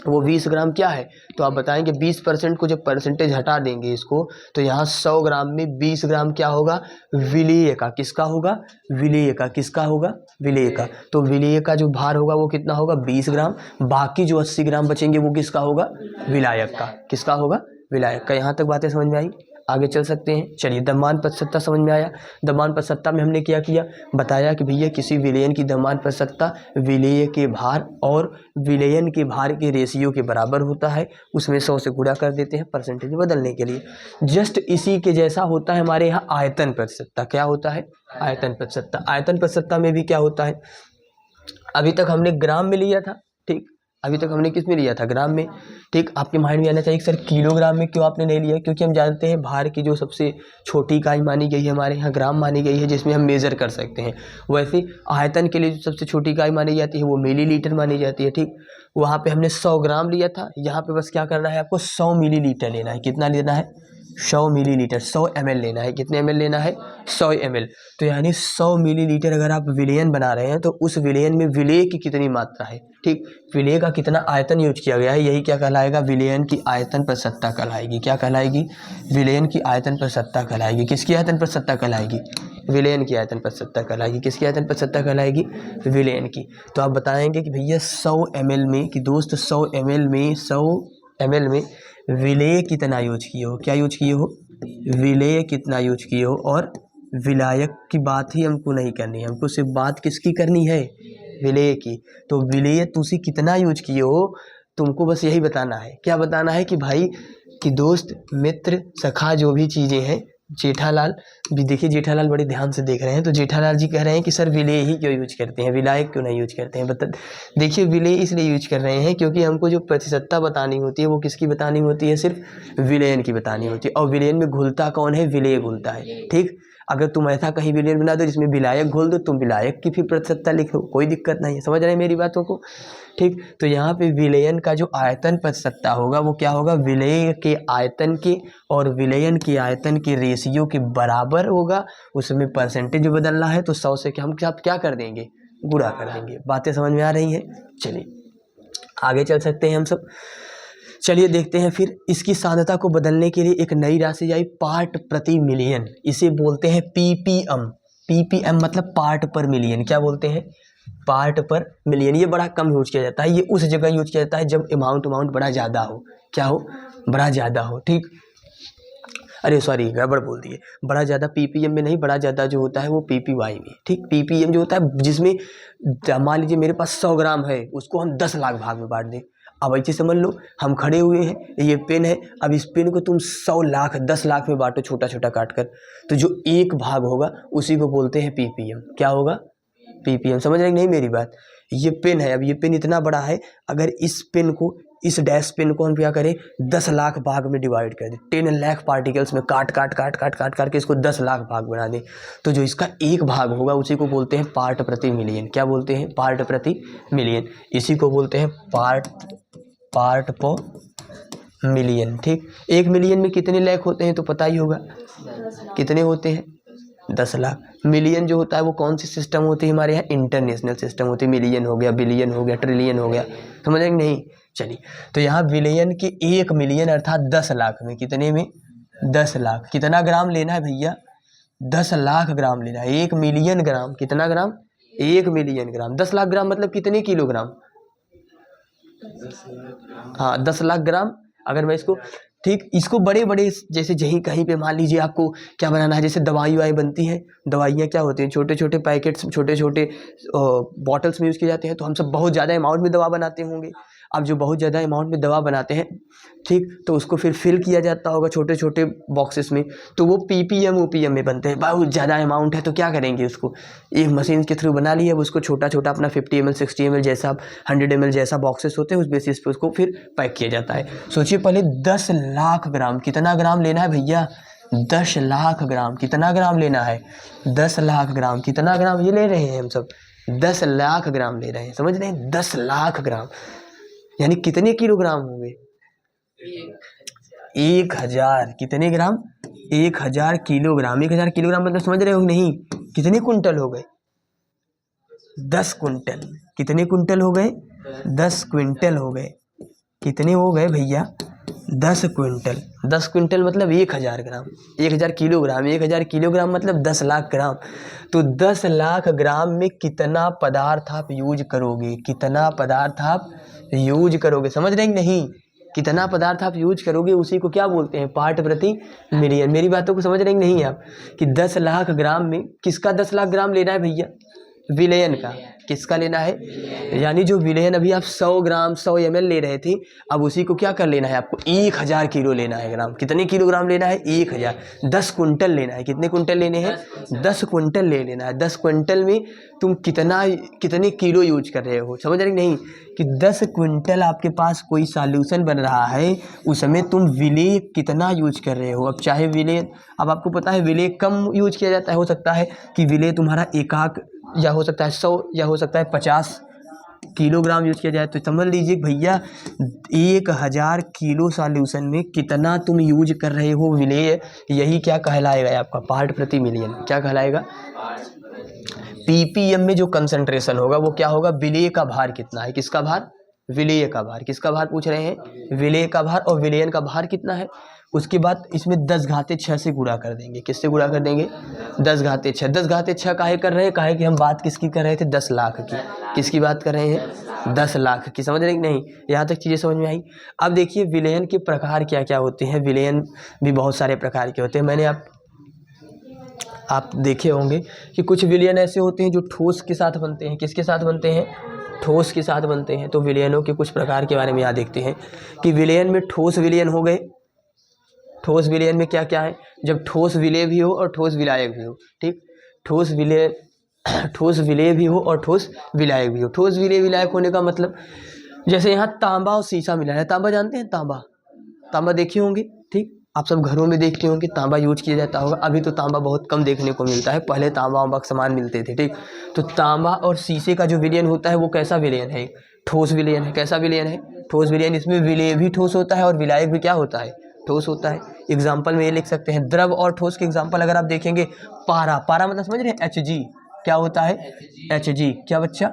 वो 20 ग्राम क्या है? तो आप बताएंगे 20% को जब परसेंटेज हटा देंगे इसको, तो यहाँ 100 ग्राम में 20 ग्राम क्या होगा? विलेय का। किसका होगा? विलेय का। किसका होगा? विलेय का। तो विलेय का जो भार होगा वो कितना होगा? 20 ग्राम। बाकी जो 80 ग्राम बचेंगे वो किसका होगा? विलायक का। किसका होगा? विलायक का। यहाँ तक बातें समझ में आई? आगे चल सकते हैं। चलिए, द्रव्यमान प्रतिशतता समझ में आया। द्रव्यमान प्रतिशतता में हमने क्या किया? बताया कि भैया किसी विलेयन की द्रव्यमान प्रतिशतता विलेय के भार और विलेयन के भार के रेशियो के बराबर होता है। उसमें 100 से गुणा कर देते हैं परसेंटेज बदलने के लिए। जस्ट इसी के जैसा होता है हमारे यहाँ आयतन प्रतिशतता। क्या होता है? आयतन प्रतिशतता। आयतन प्रतिशतता में भी क्या होता है? अभी तक हमने ग्राम में लिया था, ठीक। अभी तक हमने किस में लिया था? ग्राम में, ठीक। आपके माइंड में आना चाहिए सर किलोग्राम में क्यों आपने नहीं लिया? क्योंकि हम जानते हैं भार की जो सबसे छोटी इकाई मानी गई है हमारे यहाँ ग्राम मानी गई है, जिसमें हम मेज़र कर सकते हैं। वैसे आयतन के लिए जो सबसे छोटी इकाई मानी जाती है वो मिलीलीटर मानी जाती है, ठीक। वहाँ पे हमने 100 ग्राम लिया था, यहाँ पे बस क्या करना है आपको? 100 मिलीलीटर लेना है। कितना लेना है? 100 मिलीलीटर। 100 ml लेना है। कितने ml लेना है? 100 ml। तो यानी 100 मिलीलीटर अगर आप विलेयन बना रहे हैं तो उस विलेयन में विलेय की कितनी मात्रा है, ठीक। विलेय का कितना आयतन यूज किया गया है, यही क्या कहलाएगा? विलेयन की आयतन प्रतिशतता कहलाएगी। क्या कहलाएगी? विलेयन की आयतन प्रतिशतता कहलाएगी। किसकी आयतन प्रतिशतता कहलाएगी? विलेयन की आयतन प्रतिशतता कहलाएगी। किसकी आयतन प्रतिशतता कहलाएगी? विलेयन की। तो आप बताएंगे कि भैया 100 ml में, कि दोस्त 100 ml में विलेय कितना यूज किए हो? क्या यूज किए हो? विलेय कितना यूज किए हो? और विलायक की बात ही हमको नहीं करनी है, हमको सिर्फ बात किसकी करनी है? विलेय की। तो विलेय तुसी कितना यूज किए हो तुमको बस यही बताना है। क्या बताना है? कि भाई कि दोस्त मित्र सखा जो भी चीज़ें हैं, जेठालाल भी देखिए, जेठालाल बड़े ध्यान से देख रहे हैं। तो जेठालाल जी कह रहे हैं कि सर विलेय ही क्यों यूज करते हैं, विलायक क्यों नहीं यूज करते हैं? देखिए विलेय इसलिए यूज कर रहे हैं क्योंकि हमको जो प्रतिशतता बतानी होती है वो किसकी बतानी होती है? सिर्फ विलेयन की बतानी होती है। और विलेयन में घुलता कौन है? विलेय घुलता है, ठीक। अगर तुम ऐसा कहीं विलयन बना दो जिसमें विलायक घोल दो, तुम विलायक की फिर प्रतिशतता लिखो, कोई दिक्कत नहीं है। समझ रहे हैं मेरी बातों को? ठीक, तो यहाँ पे विलयन का जो आयतन प्रतिशतता होगा वो क्या होगा, विलेय के आयतन के और विलयन के आयतन के रेशियो के बराबर होगा। उसमें परसेंटेज बदलना है तो 100 से हम क्या कर देंगे, गुणा कर देंगे। बातें समझ में आ रही हैं? चलिए आगे चल सकते हैं हम सब। चलिए देखते हैं फिर इसकी सांद्रता को बदलने के लिए एक नई राशि आई, पार्ट प्रति मिलियन। इसे बोलते हैं पीपीएम। पीपीएम मतलब पार्ट पर मिलियन। क्या बोलते हैं, पार्ट पर मिलियन। ये बड़ा कम यूज किया जाता है, ये उस जगह यूज किया जाता है जब अमाउंट बड़ा ज़्यादा हो। क्या हो, बड़ा ज़्यादा हो। ठीक, अरे सॉरी गड़बड़ बोल दिए, बड़ा ज़्यादा पीपीएम में नहीं, बड़ा ज़्यादा जो होता है वो पीपीवाई में। ठीक, पीपीएम जो होता है जिसमें मान लीजिए मेरे पास 100 ग्राम है, उसको हम 10 लाख भाग में बांट दें। अब ऐसे समझ लो हम खड़े हुए हैं, ये पेन है, अब इस पेन को तुम 100 लाख 10 लाख में बांटो छोटा छोटा काट कर, तो जो एक भाग होगा उसी को बोलते हैं पीपीएम। क्या होगा, पीपीएम। समझ रहे नहीं मेरी बात? ये पेन है, अब ये पेन इतना बड़ा है, अगर इस पेन को, इस डैश पेन को हम क्या करें, 10 लाख भाग में डिवाइड कर दें, 10 लाख पार्टिकल्स में काट के इसको 10 लाख भाग बना दें, तो जो इसका एक भाग होगा उसी को बोलते हैं पार्ट प्रति मिलियन। क्या बोलते हैं, पार्ट प्रति मिलियन। इसी को बोलते हैं पार्ट पर मिलियन। ठीक, 1 मिलियन में कितने लाख होते हैं तो पता ही होगा, कितने होते हैं, 10 लाख। मिलियन जो होता है वो कौन सी सिस्टम होती है हमारे यहाँ, इंटरनेशनल सिस्टम होती है। मिलियन हो गया, बिलियन हो गया, ट्रिलियन हो गया, समझ रहे नहीं? चलिए, तो यहाँ विलयन के 1 मिलियन अर्थात 10 लाख में, कितने में, 10 लाख। कितना ग्राम लेना है भैया, 10 लाख ग्राम लेना है। 1 मिलियन ग्राम, कितना ग्राम, 1 मिलियन ग्राम। 10 लाख ग्राम मतलब कितने किलोग्राम, हाँ 10 लाख ग्राम। अगर मैं इसको, ठीक, इसको बड़े बड़े जैसे जहीं कहीं पे मान लीजिए आपको क्या बनाना है, जैसे दवाई बनती हैं, दवाइयाँ क्या होती हैं, छोटे छोटे पैकेट्स, छोटे छोटे बॉटल्स में यूज़ किए जाते हैं, तो हम सब बहुत ज़्यादा अमाउंट में दवा बनाते होंगे। अब जो बहुत ज़्यादा अमाउंट में दवा बनाते हैं, ठीक, तो उसको फिर फिल किया जाता होगा छोटे छोटे बॉक्सेस में, तो वो पीपीएम ओपीएम में बनते हैं। बहुत ज़्यादा अमाउंट है तो क्या करेंगे, उसको एक मशीन के थ्रू बना लिया, उसको छोटा छोटा अपना 50 ml 60 ml जैसा 100 ml जैसा बॉक्सेस होते हैं, उस बेसिस पे उसको फिर पैक किया जाता है। सोचिए पहले 10 लाख ग्राम, कितना ग्राम लेना है भैया, 10 लाख ग्राम। कितना ग्राम लेना है, 10 लाख ग्राम। कितना ग्राम ये ले रहे हैं हम सब, 10 लाख ग्राम ले रहे हैं। समझ रहे हैं, 10 लाख ग्राम यानी कितने किलोग्राम होंगे, 1000। कितने ग्राम, 1000 किलोग्राम। 1000 किलोग्राम मतलब समझ रहे हो नहीं, कितने कुंटल हो गए, 10 कुंटल। कितने कुंटल हो गए, 10 क्विंटल हो गए। कितने हो गए भैया, 10 क्विंटल। 10 क्विंटल मतलब 1000 ग्राम, 1000 किलोग्राम। 1000 किलोग्राम मतलब 10 लाख ग्राम। तो 10 लाख ग्राम में कितना पदार्थ आप यूज करोगे, कितना पदार्थ आप यूज करोगे, समझ रहे हैं नहीं, कितना पदार्थ आप यूज करोगे उसी को क्या बोलते हैं, पार्ट प्रति मिलियन। मेरी बातों को समझ रहे हैं नहीं आप, कि 10 लाख ग्राम में किसका 10 लाख ग्राम लेना है भैया, विलयन का। किसका लेना है, यानी जो विलयन अभी आप 100 ग्राम 100 ml ले रहे थे, अब उसी को क्या कर लेना है आपको, 1000 किलो लेना है ग्राम। कितने किलोग्राम लेना है, 1000। 10 कुंटल लेना है। कितने कुंटल लेने हैं, 10 कुंटल ले लेना है। 10 कुंटल में तुम कितने किलो यूज कर रहे हो, समझ रहे नहीं, कि 10 क्विंटल आपके पास कोई सॉल्यूशन बन रहा है, उसमें तुम विलेय कितना यूज कर रहे हो। अब चाहे विलेय, अब आपको पता है विलेय कम यूज किया जाता है, हो सकता है कि विलेय तुम्हारा एकाक, या हो सकता है 100, या हो सकता है 50 किलोग्राम यूज किया जाए, तो समझ लीजिए भैया 1000 किलो सॉल्यूशन में कितना तुम यूज कर रहे हो विलेय। यही क्या कहलाएगा आपका, पार्ट प्रति मिलियन। क्या कहलाएगा, पीपीएम में जो कंसंट्रेशन होगा वो क्या होगा, विलेय का भार कितना है, किसका भार, विलेय का भार। किसका भार पूछ रहे हैं, विलेय का भार। और विलयन का भार कितना है, उसके बाद इसमें 10⁻6 से गुणा कर देंगे। किससे गुणा कर देंगे, 10⁻6। 10⁻6 काहे कर रहे हैं, काहे कि हम बात किसकी कर रहे थे, 10 लाख की। किसकी बात कर रहे हैं, 10 लाख की। समझ रहे कि नहीं, यहाँ तक चीज़ें समझ में आई। अब देखिए विलयन के प्रकार क्या क्या होते हैं। विलयन भी बहुत सारे प्रकार के होते हैं। मैंने आप देखे होंगे कि कुछ विलयन ऐसे होते हैं जो ठोस के साथ बनते हैं। किसके साथ बनते हैं, ठोस के साथ बनते हैं। तो विलयनों के कुछ प्रकार के बारे में यहाँ देखते हैं कि विलयन में ठोस विलयन हो गए। ठोस विलयन में क्या क्या है, जब ठोस विलेय भी हो और ठोस विलायक भी हो। ठीक, ठोस विलेय भी हो और ठोस विलायक भी हो। ठोस विलेय विलायक होने का मतलब, जैसे यहाँ तांबा और शीशा मिला है। तांबा जानते हैं, तांबा देखे होंगे। ठीक, आप सब घरों में देखते होंगे तांबा यूज किया जाता होगा। अभी तो तांबा बहुत कम देखने को मिलता है, पहले तांबा वांबा के सामान मिलते थे, ठीक। तो तांबा और शीशे का जो विलयन होता है वो कैसा विलयन है? ठोस विलयन है। कैसा विलयन है? ठोस विलयन। इसमें विलेय भी ठोस होता है और विलायक भी क्या होता है? ठोस होता है। एग्जाम्पल में ये लिख सकते हैं, द्रव और ठोस के एग्जाम्पल अगर आप देखेंगे, पारा, पारा मतलब समझ रहे हैं, Hg क्या होता है? Hg क्या बच्चा?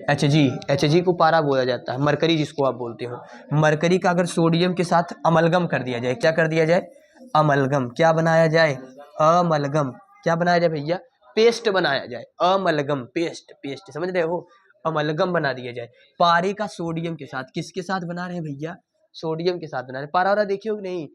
Hg को पारा बोला जाता है। मरकरी जिसको आप बोलते हो, मरकरी का अगर सोडियम के साथ अमलगम कर दिया जाए, क्या कर दिया जाए? अमलगम। क्या बनाया जाए? अमलगम। क्या बनाया जाए भैया? पेस्ट बनाया जाए। अमलगम, पेस्ट, पेस्ट समझ रहे हो? अमलगम बना दिया जाए पारे का सोडियम के साथ। किसके साथ बना रहे हैं भैया? सोडियम के साथ बना रहे हैं। पारा वारा देखिए हो कि नहीं?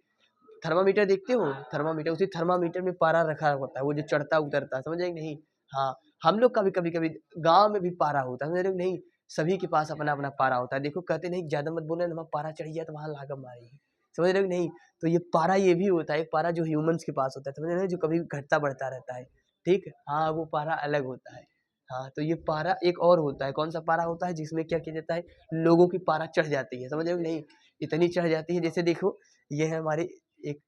थर्मामीटर देखते हो? थर्मामीटर, उसी थर्मामीटर में पारा रखा होता है, वो जो चढ़ता उतरता है, समझ रहे कि नहीं? हाँ, हम लोग का भी कभी कभी गांव में भी पारा होता है, समझ रहे हो कि नहीं? सभी के पास अपना अपना पारा होता है। देखो कहते नहीं ज्यादा मत बोलना, हमारा पारा चढ़ गया तो वहां लागम मारेगी, समझ रहे हो कि नहीं? तो ये पारा ये भी होता है, एक पारा जो ह्यूमंस के पास होता है, समझ रहे हो, जो कभी घटता बढ़ता रहता है, ठीक। हाँ, वो पारा अलग होता है। हाँ, तो ये पारा एक और होता है। कौन सा पारा होता है? जिसमें क्या किया जाता है, लोगों की पारा चढ़ जाती है, समझ रहे हो कि नहीं? इतनी चढ़ जाती है, जैसे देखो ये है हमारे एक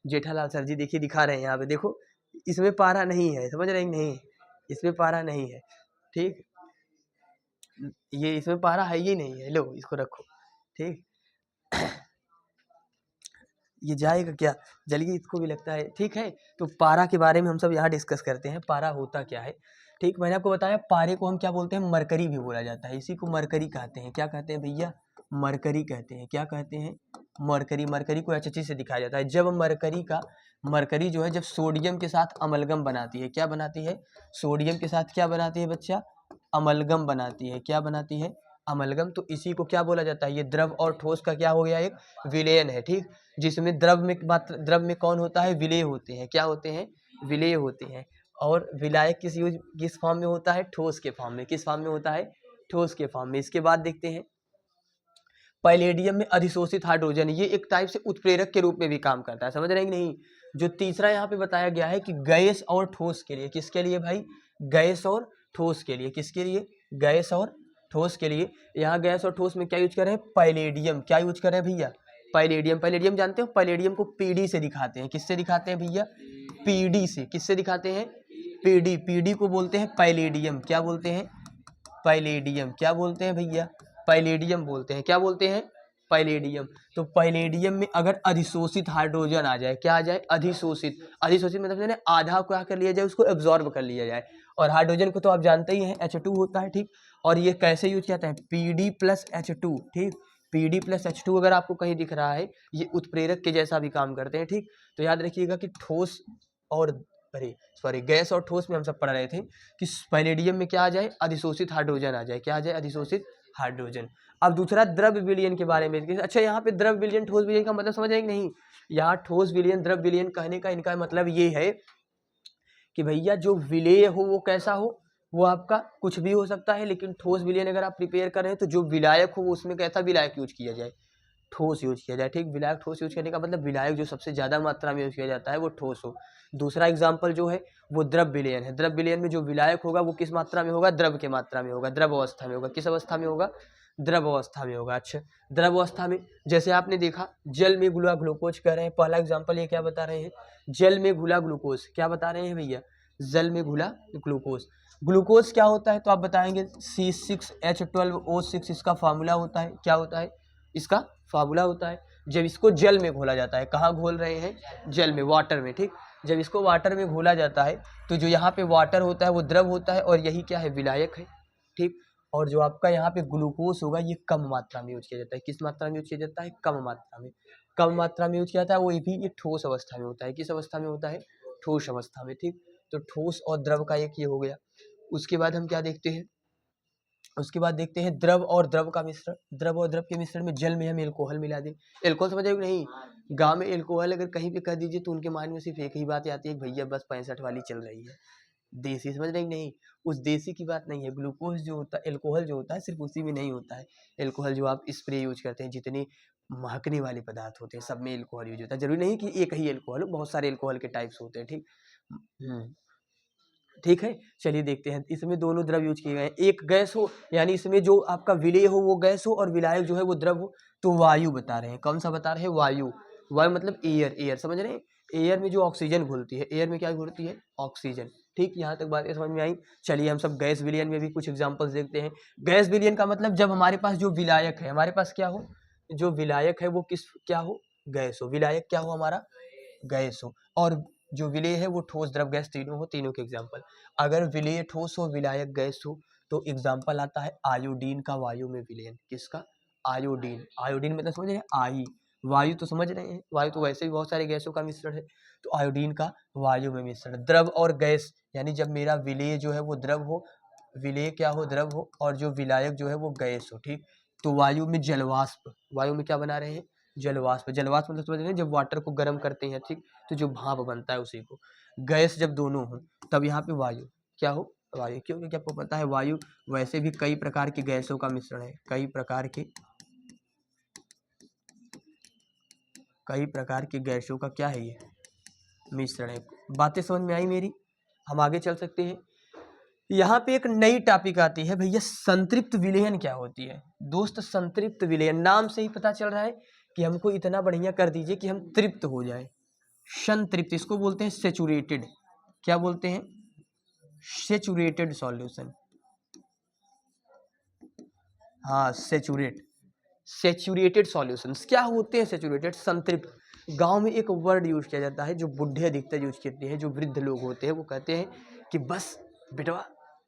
जेठालाल सर जी, देखिए दिखा रहे हैं यहाँ पे, देखो इसमें पारा नहीं है, समझ रहे हैं कि नहीं? इसमें पारा नहीं है, ठीक। ये इसमें पारा है ही नहीं है, लो इसको रखो, ठीक। ये जाएगा क्या? जल्दी इसको भी लगता है, ठीक है। तो पारा के बारे में हम सब यहाँ डिस्कस करते हैं, पारा होता क्या है, ठीक। मैंने आपको बताया पारे को हम क्या बोलते हैं? मरकरी भी बोला जाता है, इसी को मरकरी कहते हैं। क्या कहते हैं भैया? मरकरी कहते हैं। क्या कहते हैं? मरकरी। मरकरी को HC से दिखाया जाता है। जब मरकरी जो है जब सोडियम के साथ अमलगम बनाती है, क्या बनाती है? सोडियम के साथ क्या बनाती है बच्चा? अमलगम बनाती है। क्या बनाती है? अमलगम। तो इसी को क्या बोला जाता है? ये द्रव और ठोस का क्या हो गया? एक विलयन है, ठीक। जिसमें द्रव में मात्र, द्रव में कौन होता है? विलेय होते हैं। क्या होते हैं? विलेय होते हैं। और विलायक किस फॉर्म में होता है? ठोस के फॉर्म में। किस फॉर्म में होता है? ठोस के फॉर्म में। इसके बाद देखते हैं पैलेडियम में अधिशोषित हाइड्रोजन, ये एक टाइप से उत्प्रेरक के रूप में भी काम करता है, समझ रहे हैं कि नहीं? जो तीसरा यहाँ पे बताया गया है कि गैस और ठोस के लिए, किसके लिए भाई? गैस और ठोस के लिए। किसके लिए? गैस और ठोस के लिए। यहाँ गैस और ठोस में क्या यूज कर रहे हैं? पैलेडियम। क्या यूज कर रहे हैं भैया? पैलेडियम। पैलेडियम जानते हो? पैलेडियम को पीडी से दिखाते हैं। किससे दिखाते हैं भैया? पीडी से। किससे दिखाते हैं? पीडी। पीडी को बोलते हैं पैलेडियम। क्या बोलते हैं? पैलेडियम। क्या बोलते हैं भैया? पैलेडियम बोलते हैं। क्या बोलते हैं? पैलेडियम। तो पैलेडियम में अगर अधिशोषित हाइड्रोजन आ जाए, क्या आ जाए? अधिशोषित। अधिशोषित मतलब आधा क्या कर लिया जाए? उसको एब्जॉर्ब कर लिया जाए। और हाइड्रोजन को तो आप जानते ही हैं, H2 होता है, ठीक। और ये कैसे यूज किया जाता है? PD प्लस H2, ठीक। PD प्लस H2 अगर आपको कहीं दिख रहा है, ये उत्प्रेरक के जैसा भी काम करते हैं, ठीक। तो याद रखिएगा कि ठोस और गैस और ठोस में हम सब पढ़ रहे थे कि पैलेडियम में क्या आ जाए? अधिशोषित हाइड्रोजन आ जाए। क्या आ जाए? अधिशोषित हाइड्रोजन। अब दूसरा द्रव विलयन के बारे में। अच्छा, यहाँ पे द्रव विलयन ठोस विलयन का मतलब समझ आए कि नहीं? यहाँ ठोस विलयन द्रव विलयन कहने का इनका मतलब ये है कि भैया जो विलेय हो वो कैसा हो? वो आपका कुछ भी हो सकता है, लेकिन ठोस विलयन अगर आप प्रिपेयर कर रहे हैं तो जो विलायक हो उसमें कैसा विलायक यूज किया जाए? ठोस यूज किया जाए, ठीक। विलायक ठोस यूज करने का मतलब विलायक जो सबसे ज्यादा मात्रा में यूज किया जाता है वो ठोस हो। दूसरा एग्जाम्पल जो है वो द्रव विलयन है। द्रव विलयन में जो विलायक होगा वो किस मात्रा में होगा? द्रव के मात्रा में होगा, द्रव अवस्था में होगा। किस अवस्था में होगा? द्रव अवस्था में होगा। अच्छा, द्रव अवस्था में जैसे आपने देखा जल में घुला ग्लूकोज कह रहे हैं, पहला एग्जाम्पल ये क्या बता रहे हैं? जल में घुला ग्लूकोज। क्या बता रहे हैं भैया? जल में घुला ग्लूकोज। ग्लूकोज क्या होता है तो आप बताएंगे C6H12O6 इसका फार्मूला होता है। क्या होता है? इसका फार्मूला होता है। जब इसको जल में घोला जाता है, कहाँ घोल रहे हैं? जल में, वाटर में, ठीक। जब इसको वाटर में घोला जाता है तो जो यहाँ पे वाटर होता है वो द्रव होता है और यही क्या है? विलायक है, ठीक। और जो आपका यहाँ पे ग्लूकोज होगा ये कम मात्रा में यूज किया जाता है। किस मात्रा में यूज किया जाता है? कम मात्रा में। कम मात्रा में यूज किया जाता है, वो भी ये ठोस अवस्था में होता है। किस अवस्था में होता है? ठोस अवस्था में, ठीक। तो ठोस और द्रव का एक ये हो गया। उसके बाद हम क्या देखते हैं? उसके बाद देखते हैं द्रव और द्रव का मिश्रण। द्रव और द्रव के मिश्रण में जल में हम एल्कोहल मिला दें। एल्कोहल समझ रहे हो नहीं? गांव में एल्कोहल अगर कहीं पे कह दीजिए तो उनके माइंड में सिर्फ एक ही बात आती है, भैया बस 65 वाली चल रही है, देसी। समझ रहे नहीं? उस देसी की बात नहीं है। ग्लूकोज जो होता है, एल्कोहल जो होता है, सिर्फ उसी में नहीं होता है। एल्कोहल जो आप स्प्रे यूज करते हैं, जितने महकने वाले पदार्थ होते हैं सब में एल्कोहल यूज होता है। जरूरी नहीं कि एक ही एल्कोहल हो, बहुत सारे एल्कोहल के टाइप्स होते हैं, ठीक। ठीक है, चलिए देखते हैं। इसमें दोनों द्रव यूज किए गए हैं। एक गैस हो, यानी इसमें जो आपका विलेय हो वो गैस हो और विलायक जो है वो द्रव हो, तो वायु बता रहे हैं। कौन सा बता रहे हैं? वायु। वायु मतलब एयर, एयर समझ रहे हैं, एयर में जो ऑक्सीजन घुलती है, एयर में क्या घुलती है, ऑक्सीजन। ठीक, यहाँ तक बात समझ में आई। चलिए हम सब गैस विलयन में भी कुछ एग्जांपल्स देखते हैं। गैस विलयन का मतलब जब हमारे पास जो विलायक है, हमारे पास क्या हो, जो विलायक है वो किस क्या हो, गैस हो। विलायक क्या हो हमारा, गैस हो। और जो विलेय है वो ठोस, द्रव, गैस तीनों हो, तीनों के एग्जाम्पल। अगर विलेय ठोस हो, विलायक गैस हो, तो एग्जाम्पल आता है आयोडीन का वायु में विलयन। किसका, आयोडीन। आयोडीन मतलब समझ रहे हैं, आई, वायु तो समझ रहे हैं, वायु तो वैसे भी बहुत सारे गैसों का मिश्रण है, तो आयोडीन का वायु में मिश्रण। द्रव और गैस, यानी जब मेरा विलेय जो है वो द्रव हो, विलेय क्या हो, द्रव हो, और जो विलायक जो है वो गैस हो। ठीक, तो वायु में जलवाष्प, वायु में क्या बना रहे हैं, जलवाष्प। जलवाष्प मतलब समझ रहे हैं, जब वाटर को गर्म करते हैं, ठीक, तो जो भाप बनता है उसी को। गैस जब दोनों हो तब यहाँ पे वायु क्या हो, वायु। क्यों, क्योंकि आपको पता है वायु वैसे भी कई प्रकार की गैसों का मिश्रण है, कई प्रकार की गैसों का क्या है, ये मिश्रण है। बातें समझ में आई मेरी, हम आगे चल सकते हैं। यहाँ पे एक नई टॉपिक आती है भैया, संतृप्त विलयन क्या होती है। दोस्त संतृप्त विलयन, नाम से ही पता चल रहा है कि हमको इतना बढ़िया कर दीजिए कि हम तृप्त हो जाए। संतृप्त, इसको बोलते हैं सेचुरेटेड। क्या बोलते हैं, सेचुरेटेड सॉल्यूशन। हाँ, सेचुरेटेड सॉल्यूशंस क्या होते हैं, सेचुरेटेड, संतृप्त। गांव में एक वर्ड यूज किया जाता है जो बुढ़े अधिकतर यूज करते हैं, जो वृद्ध लोग होते हैं वो कहते हैं कि बस बेटवा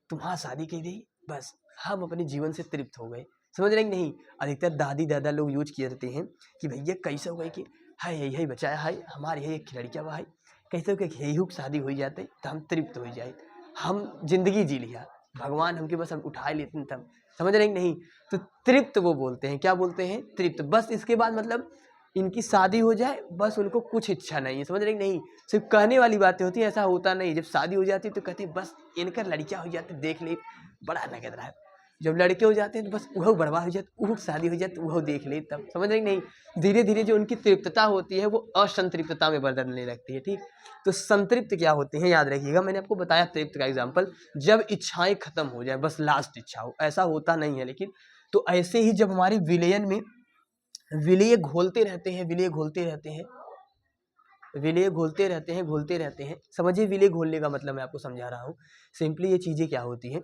तुम्हारा शादी की गई, बस हम अपने जीवन से तृप्त हो गए। समझ रहे हैं कि नहीं, अधिकतर दादी दादा लोग यूज किए रहते हैं कि भैया कैसे हो गए कि हाय यही बचाया, हाय हमारे यही एक लड़किया भाई, कैसे हो कि यही शादी हो जाते तो हम तृप्त हो जाए, हम जिंदगी जी लिया, भगवान हमके बस हम उठा लेते हैं तब। समझ रहे हैं कि नहीं, तो तृप्त वो बोलते हैं, क्या बोलते हैं, तृप्त। बस इसके बाद मतलब इनकी शादी हो जाए, बस उनको कुछ इच्छा नहीं है। समझ रहे हैं कि नहीं, सिर्फ कहने वाली बातें होती है, ऐसा होता नहीं। जब शादी हो जाती है तो कहते हैं बस इनका लड़कियां हो जाती, देख ले बड़ा नगद रहा है। जब लड़के हो जाते हैं तो बस वह बर्बाद हो जाते, वह शादी हो जाती, वह देख ले तब। समझ रहे हैं कि नहीं, धीरे धीरे जो उनकी तृप्तता होती है वो असंतृप्तता में बदलने लगती है। ठीक, तो संतृप्त क्या होते हैं याद रखिएगा, मैंने आपको बताया तृप्त का एग्जाम्पल, जब इच्छाएं खत्म हो जाए, बस लास्ट इच्छा हो, ऐसा होता नहीं है लेकिन। तो ऐसे ही जब हमारे विलयन में विलय घोलते रहते हैं, विलय घोलते रहते हैं, विलय घोलते रहते हैं, घोलते रहते हैं। समझिए विलय घोलने का मतलब मैं आपको समझा रहा हूँ। सिंपली ये चीजें क्या होती हैं,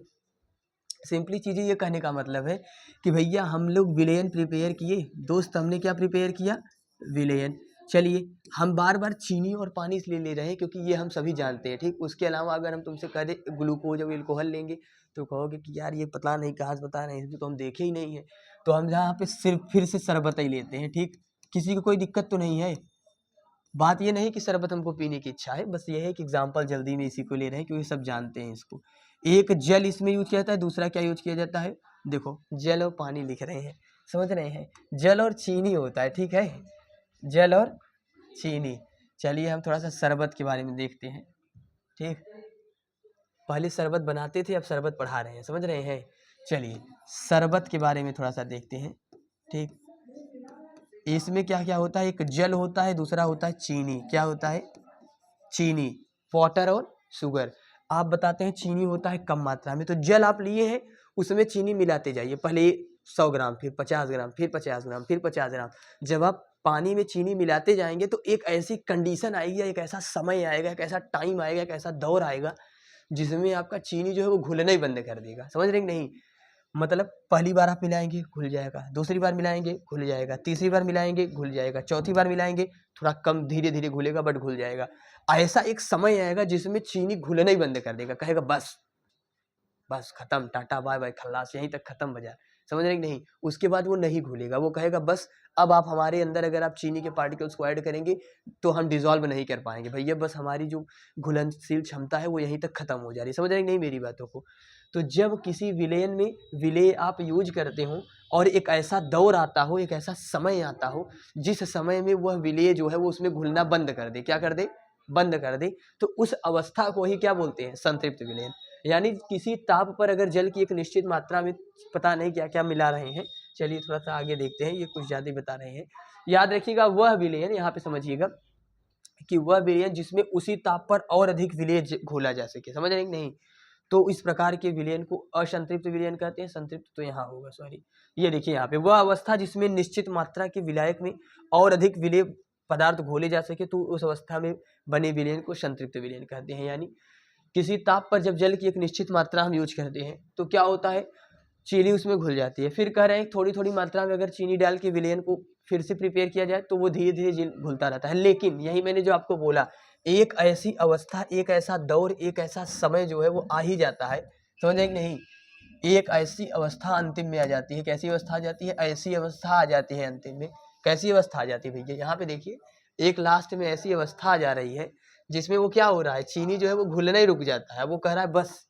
सिंपली चीजें ये कहने का मतलब है कि भैया हम लोग विलयन प्रिपेयर किए, दोस्त हमने क्या प्रिपेयर किया, विलयन। चलिए हम बार बार चीनी और पानी इसलिए ले रहे हैं क्योंकि ये हम सभी जानते हैं। ठीक, उसके अलावा अगर हम तुमसे कह दें ग्लूकोज और एल्कोहल लेंगे तो कहोगे कि यार ये पता नहीं कहाँ से बता रहे हैं, इसमें तो हम देखे ही नहीं है। तो हम यहाँ पे सिर्फ फिर से शरबत ही लेते हैं। ठीक, किसी को कोई दिक्कत तो नहीं है। बात ये नहीं कि शरबत हमको पीने की इच्छा है, बस ये है कि एग्जाम्पल जल्दी में इसी को ले रहे हैं क्योंकि सब जानते हैं इसको। एक जल इसमें यूज किया जाता है, दूसरा क्या यूज किया जाता है, देखो जल और पानी लिख रहे हैं, समझ रहे हैं, जल और चीनी होता है। ठीक है, जल और चीनी। चलिए हम थोड़ा सा शरबत के बारे में देखते हैं। ठीक, पहले शरबत बनाते थे, अब शरबत पढ़ा रहे हैं, समझ रहे हैं। चलिए शरबत के बारे में थोड़ा सा देखते हैं। ठीक, इसमें क्या क्या होता है, एक जल होता है, दूसरा होता है चीनी। क्या होता है, चीनी, वाटर और शुगर। आप बताते हैं चीनी होता है कम मात्रा में, तो जल आप लिए हैं उसमें चीनी मिलाते जाइए, पहले 100 ग्राम, फिर 50 ग्राम, फिर 50 ग्राम, फिर 50 ग्राम। जब आप पानी में चीनी मिलाते जाएंगे तो एक ऐसी कंडीशन आएगी, एक ऐसा समय आएगा, एक ऐसा टाइम आएगा, एक ऐसा दौर आएगा जिसमें आपका चीनी जो है वो घुलना ही बंद कर देगा। समझ रहे हैं कि नहीं, मतलब पहली बार आप मिलाएंगे घुल जाएगा, दूसरी बार मिलाएंगे घुल जाएगा, तीसरी बार मिलाएंगे घुल जाएगा, चौथी बार मिलाएंगे थोड़ा कम धीरे धीरे घुलेगा बट घुल जाएगा। ऐसा एक समय आएगा जिसमें चीनी घुलना ही बंद कर देगा, कहेगा बस बस खत्म, टाटा बाय बाय खल्लास, यहीं तक खत्म बाजार। समझ रहे कि नहीं, उसके बाद वो नहीं घुलेगा, वो कहेगा बस अब आप हमारे अंदर अगर आप चीनी के पार्टिकल्स को ऐड करेंगे तो हम डिजोल्व नहीं कर पाएंगे भैया, बस हमारी जो घुलनशील क्षमता है वो यहीं तक खत्म हो जा रही है। समझ रहे कि नहीं मेरी बातों को। तो जब किसी विलयन में विलय आप यूज करते हो और एक ऐसा दौर आता हो, एक ऐसा समय आता हो जिस समय में वह विलय जो है वो उसमें घुलना बंद कर दे, क्या कर दे, बंद कर दे, तो उस अवस्था को ही क्या बोलते हैं, संतृप्त विलयन। यानी किसी ताप पर अगर जल की एक निश्चित मात्रा में पता नहीं क्या क्या मिला रहे हैं। चलिए थोड़ा सा आगे देखते हैं, ये कुछ ज्यादा बता रहे हैं। याद रखिएगा वह विलयन, यहाँ पे समझिएगा कि वह विलयन जिसमें उसी ताप पर और अधिक विलय घोला जा सके। समझ रहे हैं कि नहीं, तो इस प्रकार के विलयन को असंतृप्त विलयन कहते हैं। संतृप्त तो यहाँ होगा, सॉरी, ये देखिए यहाँ पे वह अवस्था जिसमें निश्चित मात्रा के विलायक में और अधिक विलय पदार्थ घोले जा सके तो उस अवस्था में बने विलयन को संतृप्त विलयन कहते हैं। यानी किसी ताप पर जब जल की एक निश्चित मात्रा हम यूज करते हैं तो क्या होता है, चीनी उसमें घुल जाती है। फिर कह रहे हैं थोड़ी थोड़ी मात्रा में अगर चीनी डाल के विलयन को फिर से प्रिपेयर किया जाए तो वो धीरे धीरे घुलता रहता है। लेकिन यही मैंने जो आपको बोला, एक ऐसी अवस्था, एक ऐसा दौर, एक ऐसा समय जो है वो आ ही जाता है, समझ रहे कि नहीं, एक ऐसी अवस्था अंतिम में आ जाती है। कैसी अवस्था आ जाती है, ऐसी अवस्था आ जाती है अंतिम में। कैसी अवस्था आ जाती है भैया, यहाँ पे देखिए, एक लास्ट में ऐसी अवस्था आ जा रही है जिसमें वो क्या हो रहा है, चीनी जो है वो घुलना ही रुक जाता है। वो कह रहा है बस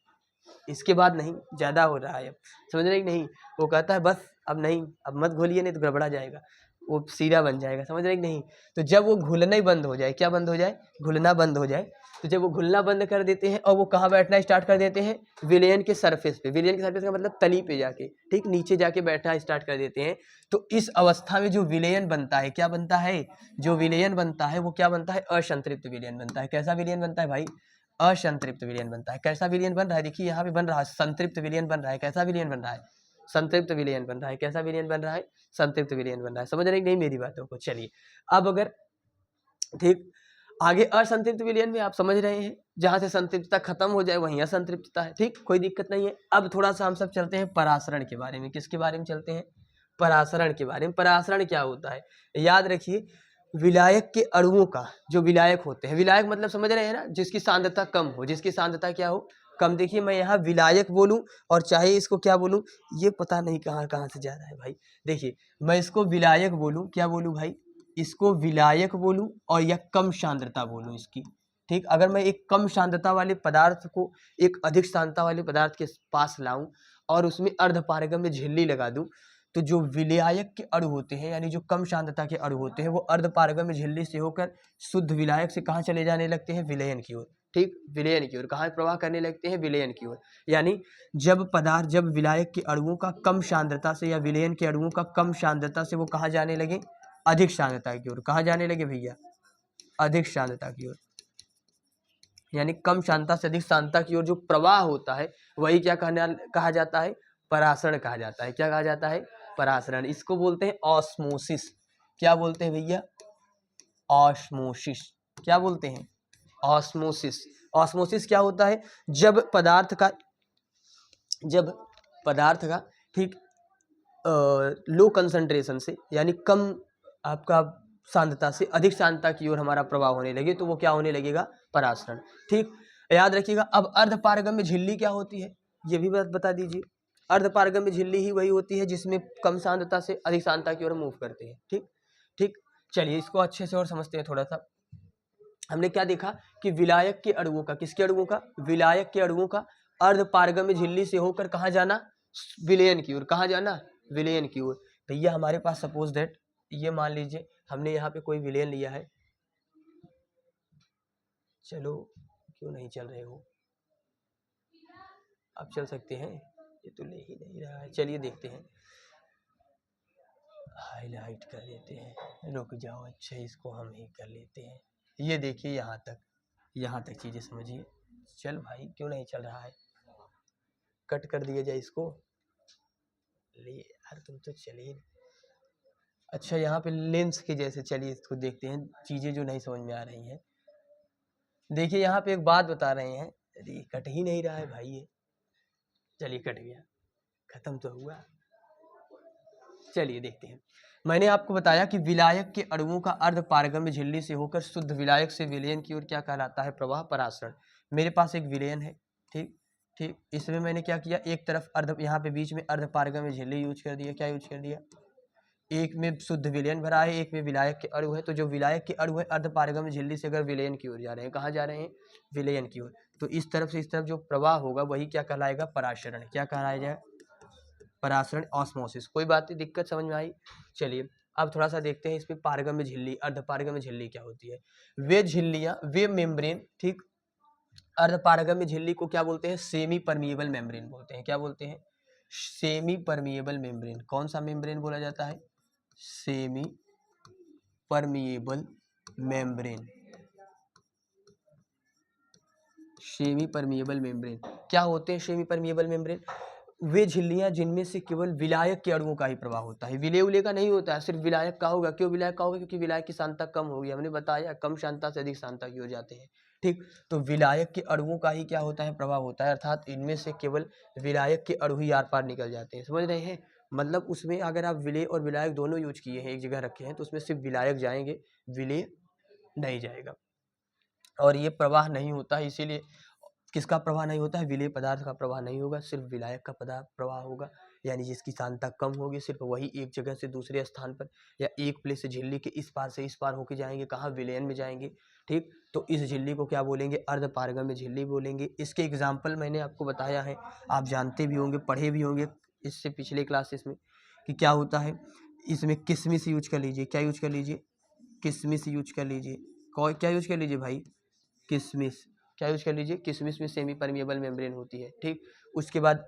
इसके बाद नहीं, ज़्यादा हो रहा है अब, समझ रहे कि नहीं। वो कहता है बस अब नहीं, अब मत घोलिए नहीं तो गड़बड़ा जाएगा, वो सीरा बन जाएगा, समझ रहे कि नहीं। तो जब वो घुलना ही बंद हो जाए, क्या बंद हो जाए, घुलना बंद हो जाए, तो जब वो घुलना बंद कर देते हैं और वो कहाँ बैठना स्टार्ट कर देते हैं, विलयन के सरफेस पे। विलयन के सरफेस का मतलब तली पे जाके, ठीक, नीचे जाके बैठना स्टार्ट कर देते हैं। तो इस अवस्था में जो विलयन बनता है, क्या बनता है, जो विलयन बनता है वो क्या बनता है, असंतृप्त विलयन बनता है। कैसा विलयन बनता है भाई, असंतृप्त विलयन बनता है। कैसा विलयन बन रहा है, देखिए यहाँ पे बन रहा है संतृप्त विलयन बन रहा है। कैसा विलयन बन रहा है, संतृप्त विलयन बन रहा है। कैसा विलयन बन रहा है, संतृप्त विलयन बन रहा है। समझ रहे नहीं मेरी बातों को। चलिए अब अगर ठीक आगे असंतृप्त विलयन में आप समझ रहे हैं, जहां से संतृप्तता खत्म हो जाए वहीं असंतृप्तता है, ठीक, कोई दिक्कत नहीं है। अब थोड़ा सा हम सब चलते हैं परासरण के बारे में। किसके बारे में चलते हैं, परासरण के बारे में। परासरण क्या होता है, याद रखिए, विलायक के अणुओं का, जो विलायक होते हैं, विलायक मतलब समझ रहे हैं ना, जिसकी सांद्रता कम हो, जिसकी सांद्रता क्या हो, कम। देखिए मैं यहाँ विलायक बोलूं और चाहे इसको क्या बोलूं, ये पता नहीं कहाँ कहाँ से जा रहा है भाई। देखिए मैं इसको विलायक बोलूं, क्या बोलूं भाई, इसको विलायक बोलूं और या कम सांद्रता बोलूं इसकी, ठीक। अगर मैं एक कम सांद्रता वाले पदार्थ को एक अधिक सांद्रता वाले पदार्थ के पास लाऊं और उसमें अर्धपारगम्य झिल्ली लगा दूं, तो जो विलायक के अणु होते हैं, यानी जो कम सांद्रता के अणु होते हैं, वो अर्धपारगम्य झिल्ली से होकर शुद्ध विलायक से कहाँ चले जाने लगते हैं, विलयन की ओर, ठीक, विलयन की ओर। कहाँ प्रवाह करने लगते हैं, विलयन की ओर। यानी जब विलायक के अणुओं का कम सांद्रता से या विलयन के अणुओं का कम सांद्रता से वो कहाँ जाने लगे, अधिक सांद्रता की ओर। कहाँ जाने लगे भैया, अधिक सांद्रता की ओर। यानी कम सांद्रता से अधिक सांद्रता की ओर जो प्रवाह होता है वही क्या कहा जाता है, परासरण कहा जाता है। क्या कहा जाता है, परासरण। इसको बोलते हैं ऑस्मोसिस। क्या बोलते हैं भैया, ऑस्मोसिस। क्या बोलते हैं, ऑस्मोसिस। ऑस्मोसिस क्या होता है, जब पदार्थ का ठीक लो कंसंट्रेशन से, यानी कम आपका सांद्रता से अधिक सांद्रता की ओर हमारा प्रवाह होने लगे तो वो क्या होने लगेगा, परासरण, ठीक। याद रखिएगा। अब अर्धपारगम्य झिल्ली क्या होती है, ये भी बता दीजिए। अर्धपारगम्य झिल्ली ही वही होती है जिसमें कम सांद्रता से अधिक सांद्रता की ओर मूव करते हैं, ठीक ठीक। चलिए इसको अच्छे से और समझते हैं थोड़ा सा। हमने क्या देखा कि विलायक के अणुओं का, किसके अणुओं का, विलायक के अणुओं का अर्धपारगम्य झिल्ली से होकर कहाँ जाना, विलयन की ओर। कहाँ जाना, विलयन की ओर। भैया हमारे पास सपोज दैट, ये मान लीजिए हमने यहाँ पे कोई विलयन लिया है, चलो क्यों नहीं चल रहे हो, आप चल सकते हैं, ये तो ले ही नहीं रहा है। चलिए देखते हैं, हाईलाइट कर देते हैं, रुक जाओ, अच्छा इसको हम ही कर लेते हैं। ये देखिए यहाँ तक चीजें समझिए। चल भाई क्यों नहीं चल रहा है, कट कर दिया जाए इसको, ले यार तुम तो चलिए। अच्छा यहाँ पे लेंस के जैसे, चलिए इसको देखते हैं, चीजें जो नहीं समझ में आ रही हैं। देखिए यहाँ पे एक बात बता रहे हैं, अरे कट ही नहीं रहा है भाई ये, चलिए कट गया, खत्म तो हुआ। चलिए देखते हैं। मैंने आपको बताया कि विलायक के अणुओं का अर्धपारगम्य झिल्ली से होकर शुद्ध विलायक से विलयन की ओर क्या कहलाता है, प्रवाह, परासरण। मेरे पास एक विलयन है, ठीक ठीक। इसमें मैंने क्या किया, एक तरफ यहाँ पे बीच में अर्धपारगम्य झिल्ली यूज कर दिया। क्या यूज कर दिया, एक में शुद्ध विलयन भरा है, एक में विलायक के अणु है। तो जो विलायक के अणु है अर्धपारगम्य झिल्ली से अगर विलयन की ओर जा रहे हैं, कहाँ जा रहे हैं, विलयन की ओर, तो इस तरफ से इस तरफ जो प्रवाह होगा वही क्या कहलाएगा, परासरण। क्या कहलाएगा, परासरण, ऑस्मोसिस। कोई बात नहीं, दिक्कत समझ में आई। चलिए अब थोड़ा सा देखते हैं इसमें पारगम्य झिल्ली, अर्धपारगम्य झिल्ली क्या होती है। वे झिल्लियां, वे मेम्ब्रेन, ठीक, अर्धपारगम्य झिल्ली को क्या बोलते हैं, सेमी परमिएबल मेम्ब्रेन बोलते हैं। क्या बोलते हैं, सेमी परमिएबल मेम्ब्रेन। कौन सा मेम्ब्रेन बोला जाता है, semi permeable membrane. Semi permeable membrane क्या होते हैं, सेमी परमिएबल मेम्ब्रेन, वे झिल्लियां जिनमें से केवल विलायक के अणुओं का ही प्रवाह होता है, विलेय उलेय का नहीं होता है, सिर्फ विलायक का होगा। क्यों विलायक का होगा? क्योंकि विलायक की सांद्रता कम होगी, हमने बताया कम सांद्रता से अधिक सांद्रता की हो जाते हैं। ठीक, तो विलायक के अणुओं का ही क्या होता है? प्रभाव होता है, अर्थात इनमें से केवल विलायक के अणु ही आर पार निकल जाते हैं। समझ रहे हैं? मतलब उसमें अगर आप विलेय और विलायक दोनों यूज किए हैं, एक जगह रखे हैं, तो उसमें सिर्फ विलायक जाएंगे, विलेय नहीं जाएगा। और ये प्रवाह नहीं होता है, इसीलिए किसका प्रवाह नहीं होता है? विलेय पदार्थ का प्रवाह नहीं होगा, सिर्फ विलायक का पदार्थ प्रवाह होगा। यानी जिसकी सांद्रता कम होगी, सिर्फ वही एक जगह से दूसरे स्थान पर या एक प्लेस से झिल्ली के इस पार से इस पार होके जाएंगे, कहाँ? विलयन में जाएंगे। ठीक, तो इस झिल्ली को क्या बोलेंगे? अर्धपारगम्य झिल्ली बोलेंगे। इसके एग्जाम्पल मैंने आपको बताया है, आप जानते भी होंगे, पढ़े भी होंगे इससे पिछले क्लासेस में कि क्या होता है। इसमें किसमिस यूज कर लीजिए, क्या यूज कर लीजिए? किसमिस यूज कर लीजिए। क्या यूज कर लीजिए भाई? किसमिस। क्या यूज कर लीजिए? किसमिस में सेमी परमिएबल मेम्ब्रेन होती है। ठीक, उसके बाद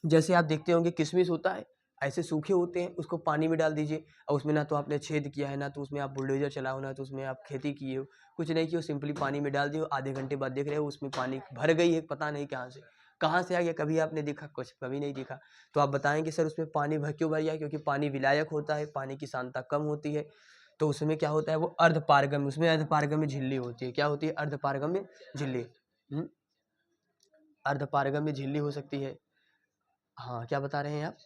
जैसे आप देखते होंगे किसमिस होता है, ऐसे सूखे होते हैं, उसको पानी में डाल दीजिए और उसमें ना तो आपने छेद किया है, ना तो उसमें आप बुलडोजर चलाओ, ना तो उसमें आप खेती किए हो, कुछ नहीं किए हो, सिंपली पानी में डाल दिए, आधे घंटे बाद देख रहे हो उसमें पानी भर गई है, पता नहीं कहाँ से आ गया, कभी आपने देखा? कुछ कभी नहीं देखा। तो आप बताएंगे सर उसमें पानी क्यों भर गया? क्योंकि पानी विलायक होता है, पानी की सांद्रता कम होती है, तो उसमें क्या होता है? वो अर्धपारगम्य, उसमें अर्धपारगम्य झिल्ली होती है। क्या होती है? अर्धपारगम्य झिल्ली। अर्धपारगम्य झिल्ली हो सकती है। हाँ, क्या बता रहे हैं आप?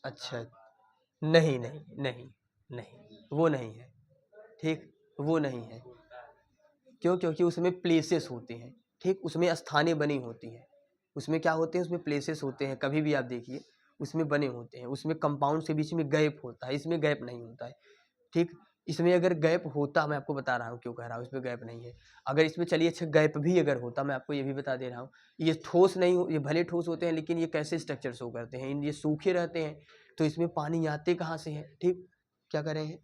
अच्छा, नहीं नहीं नहीं नहीं, वो नहीं है। ठीक, वो नहीं है। क्यों? क्योंकि उसमें प्लेसेस होते हैं। ठीक, उसमें स्थानें बनी होती हैं। उसमें क्या होते हैं? उसमें प्लेसेस होते हैं, कभी भी आप देखिए उसमें बने होते हैं, उसमें कंपाउंड से बीच में गैप होता है, इसमें गैप नहीं होता है। ठीक, इसमें अगर गैप होता, मैं आपको बता रहा हूँ क्यों कह रहा हूँ इसमें गैप नहीं है। अगर इसमें चलिए अच्छा गैप भी अगर होता, मैं आपको ये भी बता दे रहा हूँ, ये ठोस नहीं हो, ये भले ठोस होते हैं लेकिन ये कैसे स्ट्रक्चर शो करते हैं? ये सूखे रहते हैं, तो इसमें पानी आते कहाँ से है? ठीक, क्या कर रहे हैं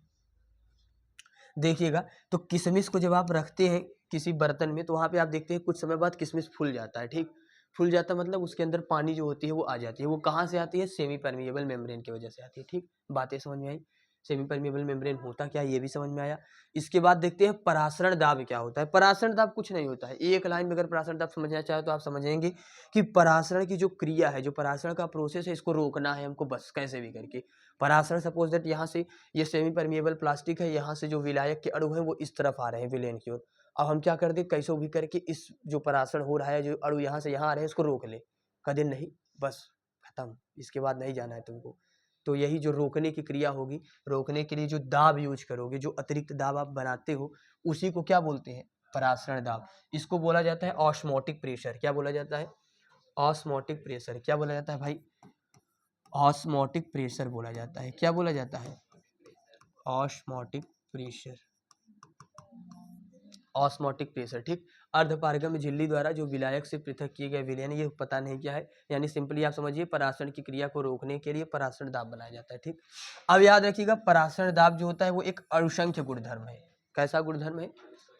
देखिएगा, तो किशमिश को जब आप रखते हैं किसी बर्तन में, तो वहाँ पे आप देखते हैं कुछ समय बाद किशमिश फूल जाता है। ठीक, फूल जाता मतलब उसके अंदर पानी जो होती है वो आ जाती है। वो कहाँ से आती है? सेमी परमिएबल मेम्ब्रेन की वजह से आती है। ठीक, बातें समझ में आई? सेमी परमिएबल मेम्ब्रेन होता क्या है ये भी समझ में आया। इसके बाद देखते हैं परासरण दाब क्या होता है। परासरण दाब कुछ नहीं होता है, एक लाइन में अगर परासरण दाब समझना चाहे तो आप समझेंगे कि परासरण की जो क्रिया है, जो परासरण का प्रोसेस है, इसको रोकना है हमको बस कैसे भी करके। परासरण सपोज दैट यहाँ से ये सेमी परमिएबल प्लास्टिक है, यहाँ से जो विलायक के अणु हैं वो इस तरफ आ रहे हैं विलेन की ओर। अब हम क्या कर दें, कैसे भी करके इस जो परासरण हो रहा है, जो अणु यहाँ से यहाँ आ रहे हैं, इसको रोक ले। कदे नहीं, बस खत्म, इसके बाद नहीं जाना है तुमको। तो यही जो रोकने की क्रिया होगी, रोकने के लिए जो दाब यूज करोगे, जो अतिरिक्त दाब आप बनाते हो, उसी को क्या बोलते हैं? परासरण दाब। इसको बोला जाता है ऑस्मोटिक प्रेशर। क्या बोला जाता है? Osmotic pressure. क्या बोला जाता है भाई? ऑस्मोटिक प्रेशर बोला जाता है। क्या बोला जाता है? Osmotic pressure. Osmotic pressure. ठीक, अर्धपारगम्य झिल्ली द्वारा जो विलायक से पृथक किए गए विलयन, ये पता नहीं क्या है, यानी सिंपली आप समझिए परासरण की क्रिया को रोकने के लिए परासरण दाब बनाया जाता है। ठीक, अब याद रखिएगा परासरण दाब जो होता है वो एक अणुसंख्य गुणधर्म है। कैसा गुणधर्म है?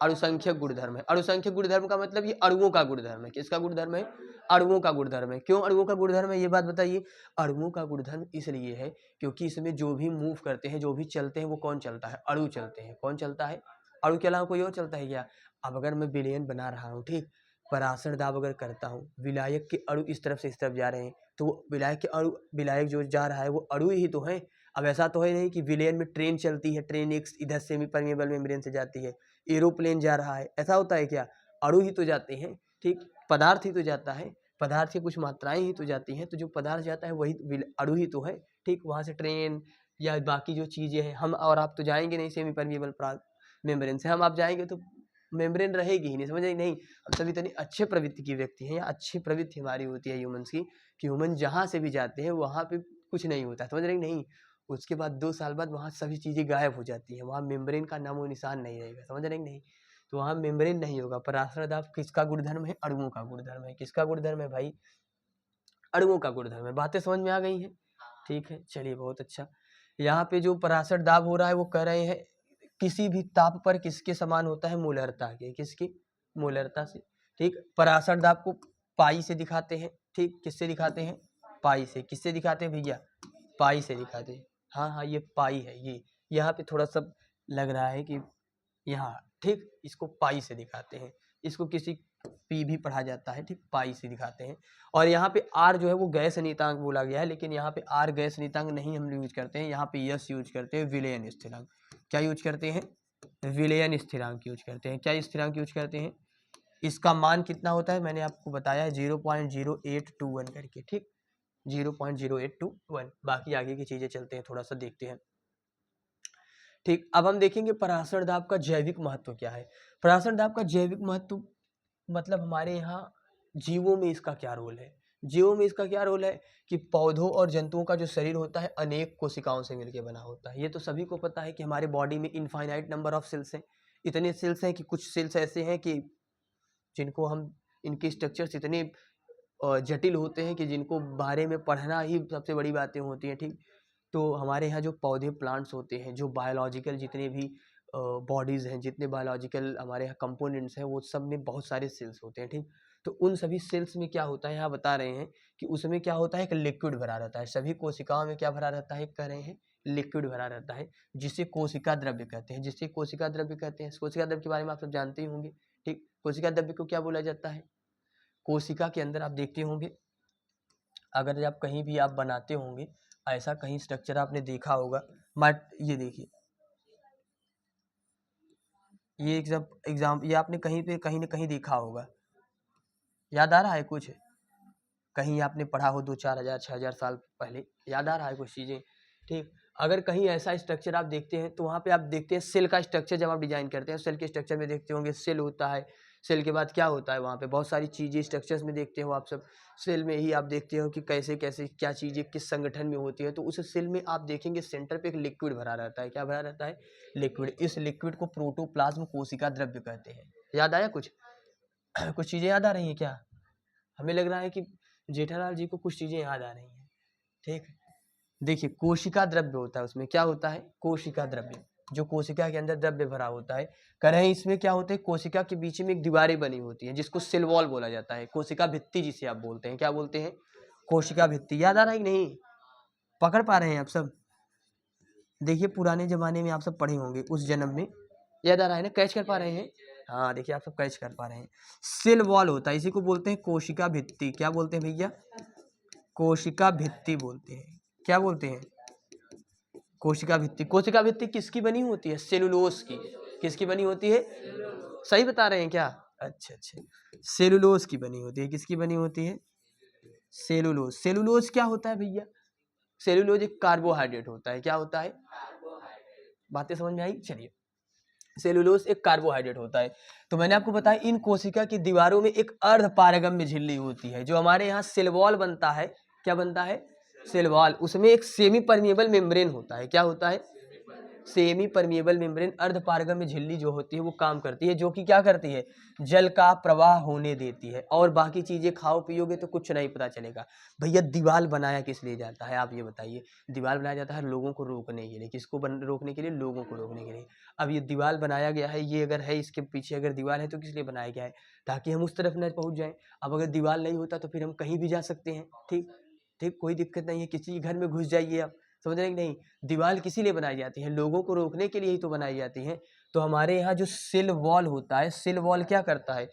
अणुसंख्यक गुणधर्म है। अणुसंख्यक गुणधर्म का मतलब ये अणुओं का गुणधर्म है। किसका गुणधर्म है? अणुओं का गुणधर्म है। क्यों अणुओं का गुणधर्म है ये बात बताइए। अणुओं का गुणधर्म इसलिए है क्योंकि इसमें जो भी मूव करते हैं, जो भी चलते हैं, वो कौन चलता है? अणु चलते हैं। कौन चलता है? अणु के अलावा कोई और चलता है क्या? अब अगर मैं विलयन बना रहा हूँ, ठीक, परासरण दाब अगर करता हूँ, विलायक के अणु इस तरफ से इस तरफ जा रहे हैं, तो विलायक के अणु, विलायक जो जा रहा है वो अणु ही तो है। अब ऐसा तो है नहीं कि विलयन में ट्रेन चलती है, ट्रेन एक इधर सेमी परमिएबल मेम्ब्रेन से जाती है, एरोप्लेन जा रहा है, ऐसा होता है क्या? अणु ही तो जाते हैं। ठीक, पदार्थ ही तो जाता है, पदार्थ की कुछ मात्राएं ही तो जाती हैं, तो जो पदार्थ जाता है वही अणु ही तो है। ठीक, वहां से ट्रेन या बाकी जो चीजें हैं, हम और आप तो जाएंगे नहीं सेमी परमिएबल मेम्ब्रेन से, हम आप जाएंगे तो मेम्ब्रेन रहेगी ही नहीं। समझ नहीं? हम सभी इतनी अच्छे प्रवृत्ति की व्यक्ति हैं, या अच्छी प्रवृत्ति हमारी होती है ह्यूमंस की, कि ह्यूमन जहाँ से भी जाते हैं वहाँ पे कुछ नहीं होता। समझ रहे? नहीं, उसके बाद 2 साल बाद वहाँ सभी चीज़ें गायब हो जाती हैं, वहाँ मेम्ब्रेन का नामो निशान नहीं रहेगा। समझ रहे? नहीं, तो वहाँ मेम्ब्रेन नहीं होगा। परासरण दाब किसका गुणधर्म है? अणुओं का गुणधर्म है। किसका गुणधर्म है भाई? अणुओं का गुणधर्म है। बातें समझ में आ गई हैं? ठीक है, चलिए बहुत अच्छा। यहाँ पे जो परासरण दाब हो रहा है वो कह रहे हैं किसी भी ताप पर किसके समान होता है? मोलरता के। किसकी? मोलरता से। ठीक, परासरण दाब को पाई से दिखाते हैं। ठीक, किससे दिखाते हैं? पाई से। किससे दिखाते हैं भैया? पाई से दिखाते हैं। हाँ हाँ, ये पाई है। ये यहाँ पे थोड़ा सा लग रहा है कि यहाँ, ठीक, इसको पाई से दिखाते हैं। इसको किसी पी भी पढ़ा जाता है, ठीक, पाई से दिखाते हैं। और यहाँ पे आर जो है वो गैस नियतांक बोला गया है, लेकिन यहाँ पे आर गैस नियतांक नहीं हम यूज करते हैं, यहाँ पे यस यूज करते हैं, विलयन स्थिरांक। क्या यूज करते हैं? विलयन स्थिरांक यूज करते हैं। क्या स्थिरांक यूज करते हैं? इसका मान कितना होता है मैंने आपको बताया है 0.0821 करके, ठीक, 0.0821। बाकी आगे की चीजें चलते हैं, थोड़ा सा देखते हैं, ठीक। अब हम देखेंगे पराशर दाब का जैविक महत्व क्या है। पराशर दाब का जैविक महत्व मतलब हमारे यहाँ जीवों में इसका क्या रोल है। जीवों में इसका क्या रोल है कि पौधों और जंतुओं का जो शरीर होता है अनेक कोशिकाओं से मिलकर बना होता है। ये तो सभी को पता है कि हमारे बॉडी में इनफाइनाइट नंबर ऑफ सेल्स हैं। इतने सेल्स हैं कि कुछ सेल्स ऐसे हैं कि जिनको हम, इनके स्ट्रक्चर्स इतने जटिल होते हैं कि जिनको बारे में पढ़ना ही सबसे बड़ी बातें होती हैं, ठीक। तो हमारे यहाँ जो पौधे प्लांट्स होते हैं, जो बायोलॉजिकल जितने भी बॉडीज़ हैं, जितने बायोलॉजिकल हमारे यहाँ कंपोनेंट्स हैं, वो सब में बहुत सारे सेल्स होते हैं, ठीक। तो उन सभी सेल्स में क्या होता है, यहाँ बता रहे हैं कि उसमें क्या होता है, एक लिक्विड भरा रहता है। सभी कोशिकाओं में क्या भरा रहता है, कह रहे हैं लिक्विड भरा रहता है, जिसे कोशिका द्रव्य कहते हैं। जिसे कोशिका द्रव्य कहते हैं। कोशिका द्रव्य के बारे में आप सब जानते ही होंगे, ठीक। कोशिका द्रव्य को क्या बोला जाता है? कोशिका के अंदर आप देखते होंगे, अगर आप कहीं भी आप बनाते होंगे ऐसा कहीं स्ट्रक्चर आपने देखा होगा, बट ये देखिए, ये एग्जाम ये आपने कहीं पे कहीं ना कहीं देखा होगा, याद आ रहा है कुछ? कहीं आपने पढ़ा हो 2-4 हज़ार 6,000 साल पहले, याद आ रहा है कुछ चीज़ें, ठीक। अगर कहीं ऐसा स्ट्रक्चर आप देखते हैं तो वहाँ पे आप देखते हैं सेल का स्ट्रक्चर। जब आप डिजाइन करते हैं सेल के स्ट्रक्चर में देखते होंगे सेल होता है। सेल के बाद क्या होता है, वहाँ पे बहुत सारी चीज़ें स्ट्रक्चर्स में देखते हो आप सब। सेल में ही आप देखते हो कि कैसे कैसे क्या चीज़ें किस संगठन में होती है। तो उस सेल में आप देखेंगे सेंटर पे एक लिक्विड भरा रहता है। क्या भरा रहता है? लिक्विड। इस लिक्विड को प्रोटोप्लाज्म कोशिका द्रव्य कहते हैं। याद आया कुछ? कुछ चीज़ें याद आ रही हैं क्या? हमें लग रहा है कि जेठालाल जी को कुछ चीज़ें याद आ रही हैं, ठीक। देखिए कोशिका द्रव्य होता है, उसमें क्या होता है, कोशिका द्रव्य, जो कोशिका के अंदर द्रव्य भरा होता है। कह रहे हैं इसमें क्या होता है, कोशिका के बीच में एक दीवारें बनी होती हैं जिसको सेल वॉल बोला जाता है। कोशिका भित्ति जिसे आप बोलते हैं, क्या बोलते हैं? कोशिका भित्ति। याद आ रहा है कि नहीं? पकड़ पा रहे हैं आप सब? देखिए पुराने जमाने में आप सब पढ़े होंगे, उस जन्म में। याद आ रहा है ना? कैच कर पा रहे हैं? हाँ देखिए आप सब कैच कर पा रहे हैं। सेल वॉल होता है, इसी को बोलते हैं कोशिका भित्ति। क्या बोलते हैं भैया? कोशिका भित्ति बोलते हैं। क्या बोलते हैं? कोशिका भित्ति। कोशिका भित्ति किसकी बनी होती है? सेलुलोज की। किसकी बनी होती है? सही बता रहे हैं क्या? अच्छा अच्छा, सेलुलोज की बनी होती है। किसकी बनी होती है? सेलुलोज। सेलुलोज क्या होता है भैया? सेलुलोज एक कार्बोहाइड्रेट होता है। क्या होता है? बातें समझ में आई? चलिए, सेलुलोज एक कार्बोहाइड्रेट होता है। तो मैंने आपको बताया इन कोशिका की दीवारों में एक अर्धपारगम्य झिल्ली होती है। जो हमारे यहाँ सेल वॉल बनता है, क्या बनता है? Cell wall. उसमें एक सेमी परमिएबल मेम्ब्रेन होता है। क्या होता है? Semi permeable membrane. अर्धपारगम्य झिल्ली जो होती है वो काम करती है, जो कि क्या करती है, जल का प्रवाह होने देती है। और बाकी चीजें खाओ पियोगे तो कुछ नहीं पता चलेगा। भैया दीवार बनाया किस लिए जाता है, आप ये बताइए। दीवार बनाया जाता है लोगों को रोकने के लिए। किसको रोकने के लिए? लोगों को रोकने के लिए। अब ये दीवार बनाया गया है, ये अगर है, इसके पीछे अगर दीवार है तो किस लिए बनाया गया है? ताकि हम उस तरफ न पहुंच जाएं। अब अगर दीवार नहीं होता तो फिर हम कहीं भी जा सकते हैं, ठीक ठीक, कोई दिक्कत नहीं है। किसी घर में घुस जाइए आप, समझ रहे हैं कि नहीं? दीवार किसी लिए बनाई जाती है? लोगों को रोकने के लिए ही तो बनाई जाती है। तो हमारे यहाँ जो सेल वॉल होता है, सेल वॉल क्या करता है,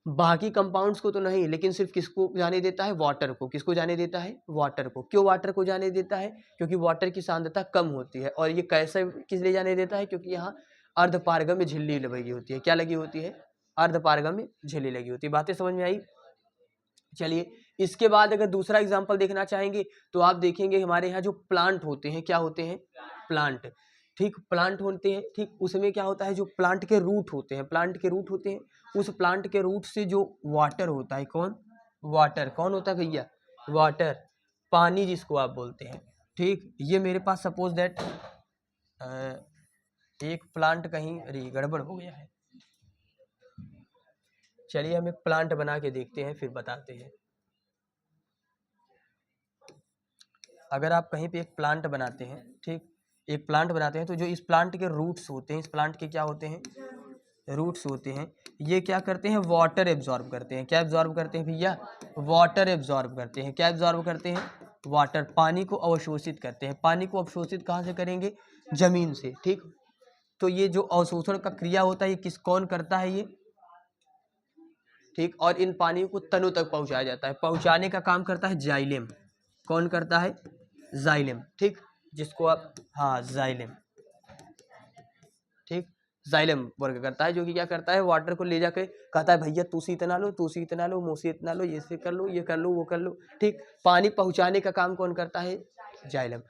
बाकी कंपाउंड्स को तो नहीं, लेकिन सिर्फ किसको जाने देता है? वाटर को। किसको जाने देता है? वाटर को। क्यों वाटर को जाने देता है? क्योंकि वाटर की सांद्रता कम होती है। और ये कैसे किस लिए जाने देता है? क्योंकि यहाँ अर्धपारगम्य झिल्ली लगी होती है। क्या लगी होती है? अर्धपारगम्य झिल्ली लगी होती है। बातें समझ में आई? चलिए, इसके बाद अगर दूसरा एग्जांपल देखना चाहेंगे तो आप देखेंगे हमारे यहाँ जो प्लांट होते हैं, क्या होते हैं? प्लांट, ठीक। प्लांट होते हैं, ठीक। उसमें क्या होता है, जो प्लांट के रूट होते हैं, प्लांट के रूट होते हैं, उस प्लांट के रूट से जो वाटर होता है, कौन? वाटर। कौन होता है भैया? वाटर, पानी जिसको आप बोलते हैं, ठीक। ये मेरे पास सपोज दैट एक प्लांट कहीं, अरे गड़बड़ हो गया है। चलिए हम एक प्लांट बना के देखते हैं, फिर बताते हैं। अगर आप कहीं पे एक प्लांट बनाते हैं, ठीक, एक प्लांट बनाते हैं, तो जो इस प्लांट के रूट्स होते हैं, इस प्लांट के क्या होते हैं? रूट्स होते हैं। ये क्या करते हैं? वाटर एब्जॉर्ब करते हैं। क्या एब्जॉर्ब करते हैं भैया? वाटर एब्जॉर्ब करते हैं। क्या एब्जॉर्ब करते हैं? वाटर। पानी को अवशोषित करते हैं। पानी को अवशोषित कहाँ से करेंगे? जमीन से, ठीक। तो ये जो अवशोषण का क्रिया होता है, ये कौन करता है? ये ठीक, और इन पानियों को तनों तक पहुंचाया जाता है। पहुंचाने का काम करता है जाइलेम। कौन करता है? जाइलेम। ठीक, जिसको आप, हाँ जाइलेम, ठीक, जाइलम वर्क करता है, जो कि क्या करता है, वाटर को ले जाके कहता है भैया तू सी इतना लो, तू सी इतना लो, मुँह से इतना लो, ये से कर लो, ये कर लो, वो कर लो। ठीक, पानी पहुंचाने का काम कौन करता है? जाइलम।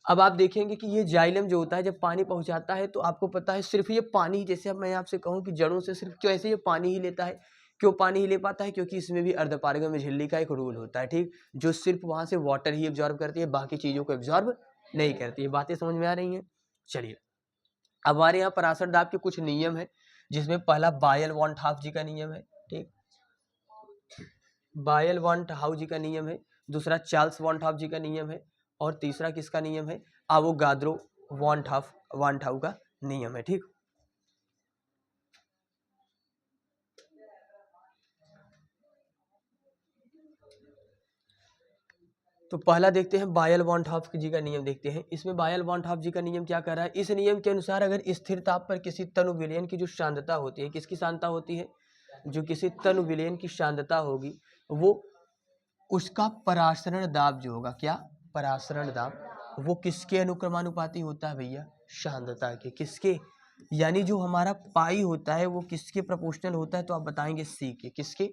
अब आप देखेंगे कि ये जाइलम जो होता है जब पानी पहुंचाता है तो आपको पता है सिर्फ ये पानी, जैसे अब मैं आपसे कहूँ कि जड़ों से सिर्फ क्यों ऐसे ये पानी ही लेता है, क्यों पानी ही ले पाता है? क्योंकि इसमें भी अर्धपारगम्य झिल्ली का एक रूल होता है, ठीक, जो सिर्फ वहां से वाटर ही एब्जॉर्ब करती है, बाकी चीजों को एब्जॉर्ब नहीं करती है। बातें समझ में आ रही हैं? चलिए, अब हमारे यहाँ पराशर दाब के कुछ नियम है, जिसमें पहला बायल वॉन हाफ जी का नियम है। ठीक, बायल वॉन हाउ जी का नियम है, दूसरा चार्ल्स वॉन हाफ जी का नियम है, और तीसरा किसका नियम है? आवोगाद्रो वॉन हाउ का नियम है। ठीक, तो पहला देखते हैं बायल वॉन हाफ जी का नियम देखते हैं। इसमें बायल वॉन हाफ जी का नियम क्या कर रहा है? इस नियम के अनुसार अगर स्थिर ताप पर किसी तनु विलयन की जो सांद्रता होती है, किसकी सांद्रता होती है? जो किसी तनु विलयन की सांद्रता होगी, वो उसका परासरण दाब जो होगा, क्या? परासरण दाब, वो किसके अनुक्रमानुपाती होता है भैया? सांद्रता के। किसके? यानी जो हमारा पाई होता है वो किसके प्रोपोर्शनल होता है? तो आप बताएंगे सी के। किसके?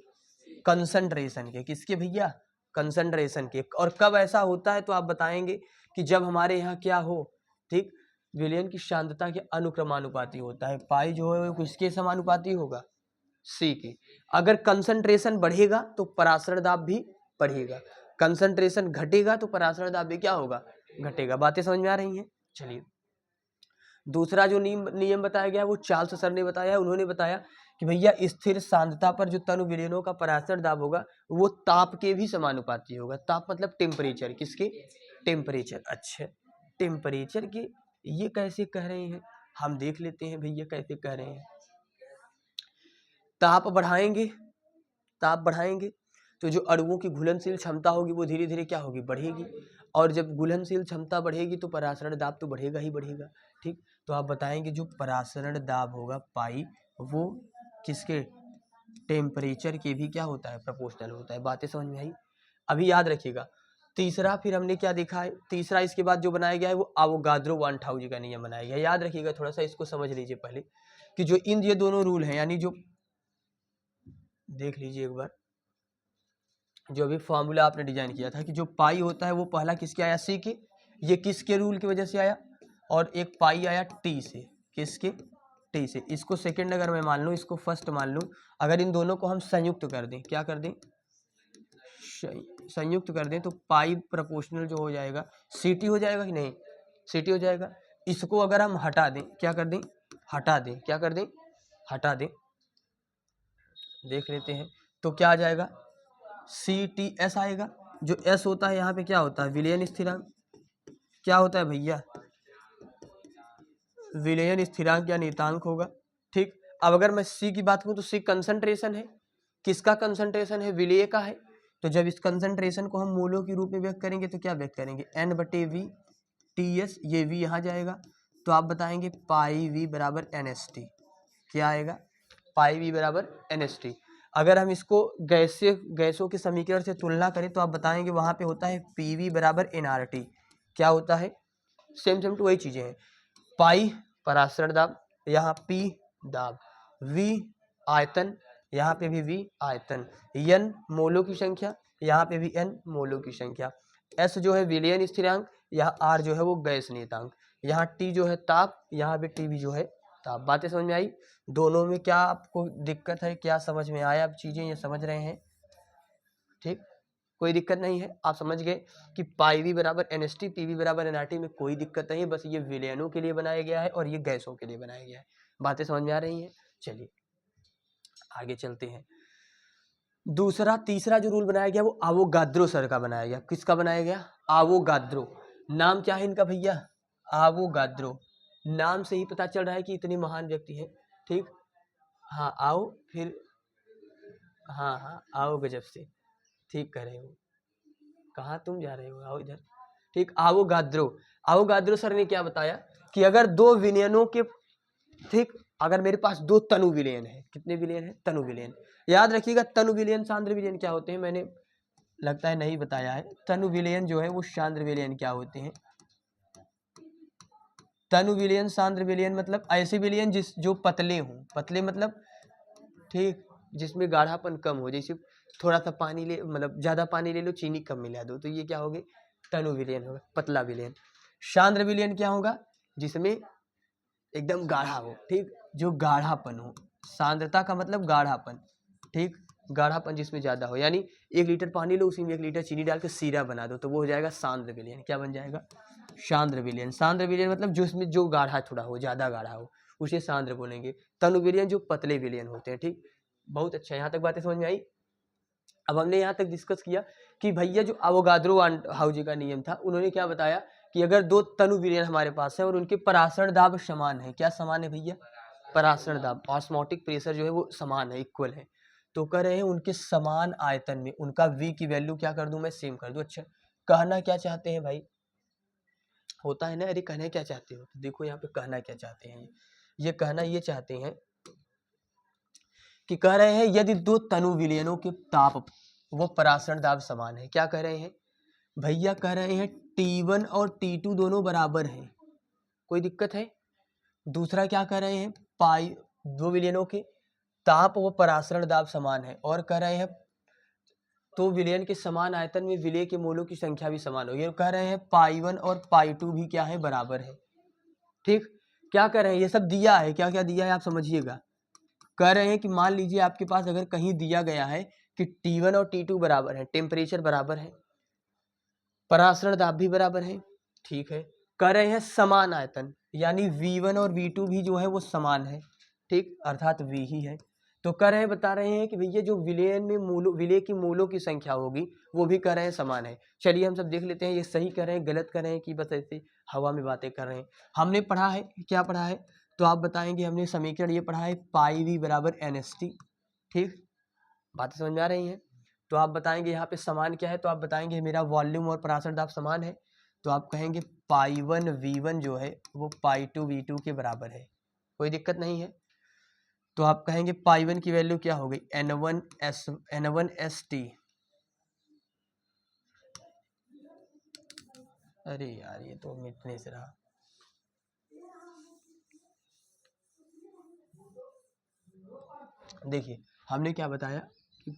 कंसंट्रेशन के। किसके भैया? कंसंट्रेशन के। और कब ऐसा होता है? तो आप बताएंगे कि जब हमारे यहाँ क्या हो, ठीक, विलयन की सांद्रता के अनुक्रमानुपाती होता है। पाई जो है वो किसके समानुपाती होगा? सी के। अगर कंसंट्रेशन बढ़ेगा तो परासरण दाब भी बढ़ेगा, कंसंट्रेशन घटेगा तो परासरण दाब भी क्या होगा? घटेगा। बातें समझ में आ रही हैं? चलिए, दूसरा जो नियम बताया गया है वो चार्ल्स सर ने बताया है। उन्होंने बताया कि भैया स्थिर सांद्रता पर जो तनु विलयनों का परासरण दाब होगा वो ताप के भी समानुपाती होगा। ताप मतलब टेम्परेचर। किसके? टेम्परेचर। अच्छा, टेम्परेचर के ये कैसे कह रहे हैं? हम देख लेते हैं भैया कैसे कह रहे हैं। ताप बढ़ाएंगे, ताप बढ़ाएंगे तो जो अणुओं की घुलनशील क्षमता होगी वो धीरे धीरे क्या होगी? बढ़ेगी। और जब घुलनशील क्षमता बढ़ेगी तो परासरण दाब तो बढ़ेगा ही बढ़ेगा। ठीक, तो आप बताएंगे जो परासरण दाब होगा पाई, वो किसके? टेम्परेचर के भी क्या होता है? प्रोपोर्शनल होता है। बातें समझ में आई? अभी याद रखिएगा। तीसरा फिर हमने क्या देखा है? तीसरा इसके बाद जो बनाया गया है वो आवोगाद्रो वॉन हाउ जी का नियम बनाया गया है। याद रखिएगा, थोड़ा सा इसको समझ लीजिए पहले कि जो इन ये दोनों रूल हैं, यानी जो देख लीजिए एक बार, जो भी फॉर्मूला आपने डिजाइन किया था कि जो पाई होता है वो पहला किसके आया? सी के। ये किसके रूल की वजह से आया? और एक पाई आया टी से। किसके? टी से। इसको सेकंड अगर मैं मान लूँ, इसको फर्स्ट मान लूँ, अगर इन दोनों को हम संयुक्त कर दें, क्या कर दें? संयुक्त कर दें तो पाई प्रोपोर्शनल जो हो जाएगा सी टी हो जाएगा कि नहीं? सी टी हो जाएगा। इसको अगर हम हटा दें, क्या कर दें? हटा दें। क्या कर दें? हटा दें। देख लेते हैं तो क्या आ जाएगा? सी टी एस आएगा। जो एस होता है यहाँ पे क्या होता है? विलयन स्थिरांक। क्या होता है भैया? विलयन स्थिरांक या नियतांक होगा। ठीक, अब अगर मैं सी की बात करूँ तो सी कंसंट्रेशन है। किसका कंसंट्रेशन है? विलय का है। तो जब इस कंसंट्रेशन को हम मोलों के रूप में व्यक्त करेंगे तो क्या व्यक्त करेंगे? एन बटे वी टी एस। ये वी यहाँ जाएगा तो आप बताएंगे पाई वी बराबर एन एस टी। क्या आएगा? पाई वी बराबर एन एस टी। अगर हम इसको गैसों के समीकरण से तुलना करें तो आप बताएंगे वहां पे होता है पी वी बराबर एन आर टी। क्या होता है? सेम सेम टू वही चीजें हैं। पाई परासरण दाब, यहाँ पी दाब, वी आयतन, यहाँ पे भी वी आयतन, एन मोलों की संख्या, यहाँ पे भी एन मोलों की संख्या, एस जो है विलयन स्थिरांक, यहाँ आर जो है वो गैस नियतांक, यहाँ टी जो है ताप, यहाँ पे टी भी जो है ताप। बातें समझ में आई? दोनों में क्या आपको दिक्कत है? क्या समझ में आया? आप चीजें ये समझ रहे हैं? ठीक, कोई दिक्कत नहीं है। आप समझ गए कि पाई वी बराबर N S T, P V बराबर एन आर टी में कोई दिक्कत नहीं है। बस ये विलयनों के लिए बनाया गया है और ये गैसों के लिए बनाया गया है। बातें समझ में आ रही हैं? चलिए आगे चलते हैं। दूसरा तीसरा जो रूल बनाया गया वो आवोगाद्रो सर का बनाया गया। किसका बनाया गया? आवोगाद्रो। नाम क्या है इनका भैया? आवोगाद्रो। नाम से ही पता चल रहा है कि इतने महान व्यक्ति हैं। ठीक, हाँ आओ फिर, हाँ हाँ आओ गजब से, ठीक कह रहे हो। कहाँ तुम जा रहे हो? आओ इधर। ठीक, आवोगाद्रो। आवोगाद्रो सर ने क्या बताया कि अगर दो विलयनों के ठीक। अगर मेरे पास दो तनु विलयन है, कितने विलयन है? तनु विलयन। याद रखिएगा तनु विलयन सांद्र विलयन क्या होते हैं, मैंने लगता है नहीं बताया है। तनु विलयन जो है वो सांद्र विलयन क्या होते हैं? तनु विलयन सांद्र विलयन मतलब ऐसे विलयन जो पतले हों, पतले मतलब ठीक, जिसमें गाढ़ापन कम हो, जैसे थोड़ा सा पानी ले, मतलब ज्यादा पानी ले लो, चीनी कम मिला दो, तो ये क्या हो गए? तनु विलयन होगा, पतला विलयन। सांद्र विलयन क्या होगा? जिसमें एकदम गाढ़ा हो, ठीक, जो गाढ़ापन हो। सांद्रता का मतलब गाढ़ापन, ठीक, गाढ़ापन जिसमें ज्यादा हो, यानी 1 लीटर पानी लो, उसी में 1 लीटर चीनी डाल के सीरा बना दो, तो वो हो जाएगा सांद्र विलयन। क्या बन जाएगा? सांद्र विलयन। सांद्र विलयन मतलब जो इसमें जो गाढ़ा थोड़ा हो, ज्यादा गाढ़ा हो, उसे सांद्र बोलेंगे। तनु विलयन जो पतले विलयन होते हैं, ठीक। बहुत अच्छा, यहाँ तक बातें समझ में आई। अब हमने यहाँ तक डिस्कस किया कि भैया जो अवोगाद्रो हाउजी का नियम था, उन्होंने क्या बताया कि अगर दो तनु विलयन हमारे पास है और उनके परासरण दाब समान है, क्या समान है भैया? परासरण दाब, ऑस्मोटिक प्रेशर जो है वो समान है, इक्वल है, तो कह रहे हैं उनके समान आयतन में उनका V की वैल्यू क्या कर दूं मैं? सेम कर दूं। अच्छा, कहना क्या चाहते हैं भाई? होता है ना, अरे कहना क्या चाहते हो, तो देखो यहाँ पे कहना क्या चाहते हैं, ये कहना ये चाहते हैं कि कह रहे हैं यदि दो तनु विलयनों के ताप वो परासरण दाब समान है, क्या कह रहे हैं भैया? कह रहे हैं T1 और T2 दोनों बराबर हैं, कोई दिक्कत है? दूसरा क्या कह रहे हैं? पाई दो विलयनों के ताप व परासरण दाब समान है, और कह रहे हैं तो विलयन के समान आयतन में विलय के मोलों की संख्या भी समान हो। ये कह रहे हैं पाई 1 और पाई 2 भी क्या है? बराबर है, ठीक। क्या कह रहे हैं? ये सब दिया है, क्या क्या दिया है आप समझिएगा। कह रहे हैं कि मान लीजिए आपके पास अगर कहीं दिया गया है कि T1 और T2 बराबर है, टेम्परेचर बराबर है, परासरण दाब भी बराबर है, ठीक है। कह रहे हैं समान आयतन, यानी V1 और V2 भी जो है वो समान है, ठीक, अर्थात V ही है। तो कह रहे हैं, बता रहे हैं कि भैया जो विलयन में मूलों, विलय की मूलों की संख्या होगी वो भी कह रहे हैं समान है। चलिए हम सब देख लेते हैं ये सही कर रहे हैं गलत कर रहे हैं कि बस ऐसे हवा में बातें कर रहे हैं। हमने पढ़ा है, क्या पढ़ा है तो आप बताएंगे। हमने समीकरण ये पढ़ा है पाई V बराबर NST, ठीक, बातें समझ में आ रही हैं। तो आप बताएंगे यहाँ पे समान क्या है, तो आप बताएंगे मेरा वॉल्यूम और परासरण दाब समान है, तो आप कहेंगे पाई 1 V1 जो है वो पाई 2 V2 के बराबर है, कोई दिक्कत नहीं है। तो आप कहेंगे पाई 1 की वैल्यू क्या हो गई? N1ST। अरे यार ये तो मिटने से रहा। देखिए हमने क्या बताया कि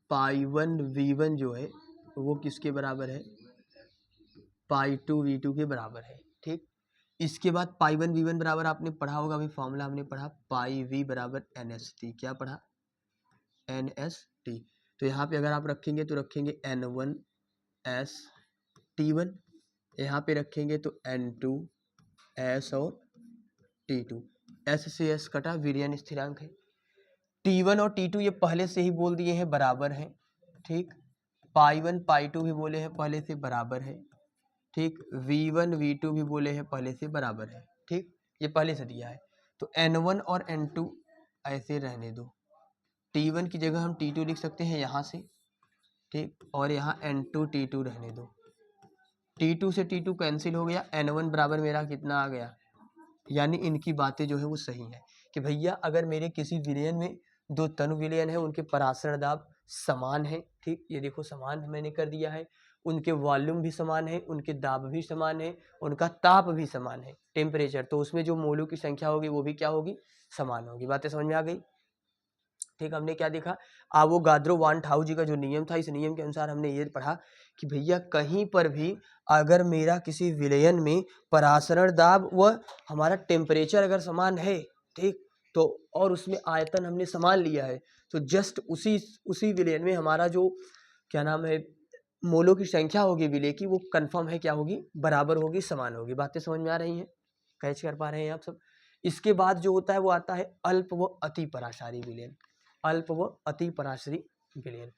पाई 1 V1 जो है वो किसके बराबर है? पाई 2 V2 के बराबर है, ठीक। इसके बाद पाई 1 V1 बराबर आपने पढ़ा होगा, अभी फॉर्मूला हमने पढ़ा पाई V बराबर NST। क्या पढ़ा? NST। तो यहाँ पे अगर आप रखेंगे तो रखेंगे N1ST1, यहाँ पे रखेंगे तो N2S और T2। S से S कटा, विलयन स्थिरांक है। T1 और T2 ये पहले से ही बोल दिए हैं बराबर हैं, ठीक। पाई 1 पाई 2 भी बोले हैं पहले से बराबर है, ठीक। V1 V2 भी बोले हैं पहले से बराबर है, ठीक, ये पहले से दिया है। तो N1 और N2 ऐसे रहने दो, T1 की जगह हम T2 लिख सकते हैं यहाँ से, ठीक, और यहाँ N2 T2 रहने दो। T2 से T2 कैंसिल हो गया, N1 बराबर मेरा कितना आ गया? यानी इनकी बातें जो है वो सही है कि भैया अगर मेरे किसी विलयन में दो तनु विलयन है, उनके परासरण दाब समान है, ठीक, ये देखो समान मैंने कर दिया है, उनके वॉल्यूम भी समान है, उनके दाब भी समान है, उनका ताप भी समान है, टेम्परेचर, तो उसमें जो मोलों की संख्या होगी वो भी क्या होगी? समान होगी। बातें समझ में आ गई, ठीक। हमने क्या देखा? अवोगाद्रो वान-ठाउजी का जो नियम था, इस नियम के अनुसार हमने ये पढ़ा कि भैया कहीं पर भी अगर मेरा किसी विलयन में परासरण दाब व हमारा टेम्परेचर अगर समान है, ठीक, तो और उसमें आयतन हमने समान लिया है, तो जस्ट उसी विलयन में हमारा जो क्या नाम है मोलों की संख्या होगी विलय की, वो कन्फर्म है क्या होगी? बराबर होगी, समान होगी। बातें समझ में आ रही हैं? कैच कर पा रहे हैं आप सब? इसके बाद जो होता है वो आता है अल्प व अति पराशारी विलयन। अल्प व अति पराशरी विलयन,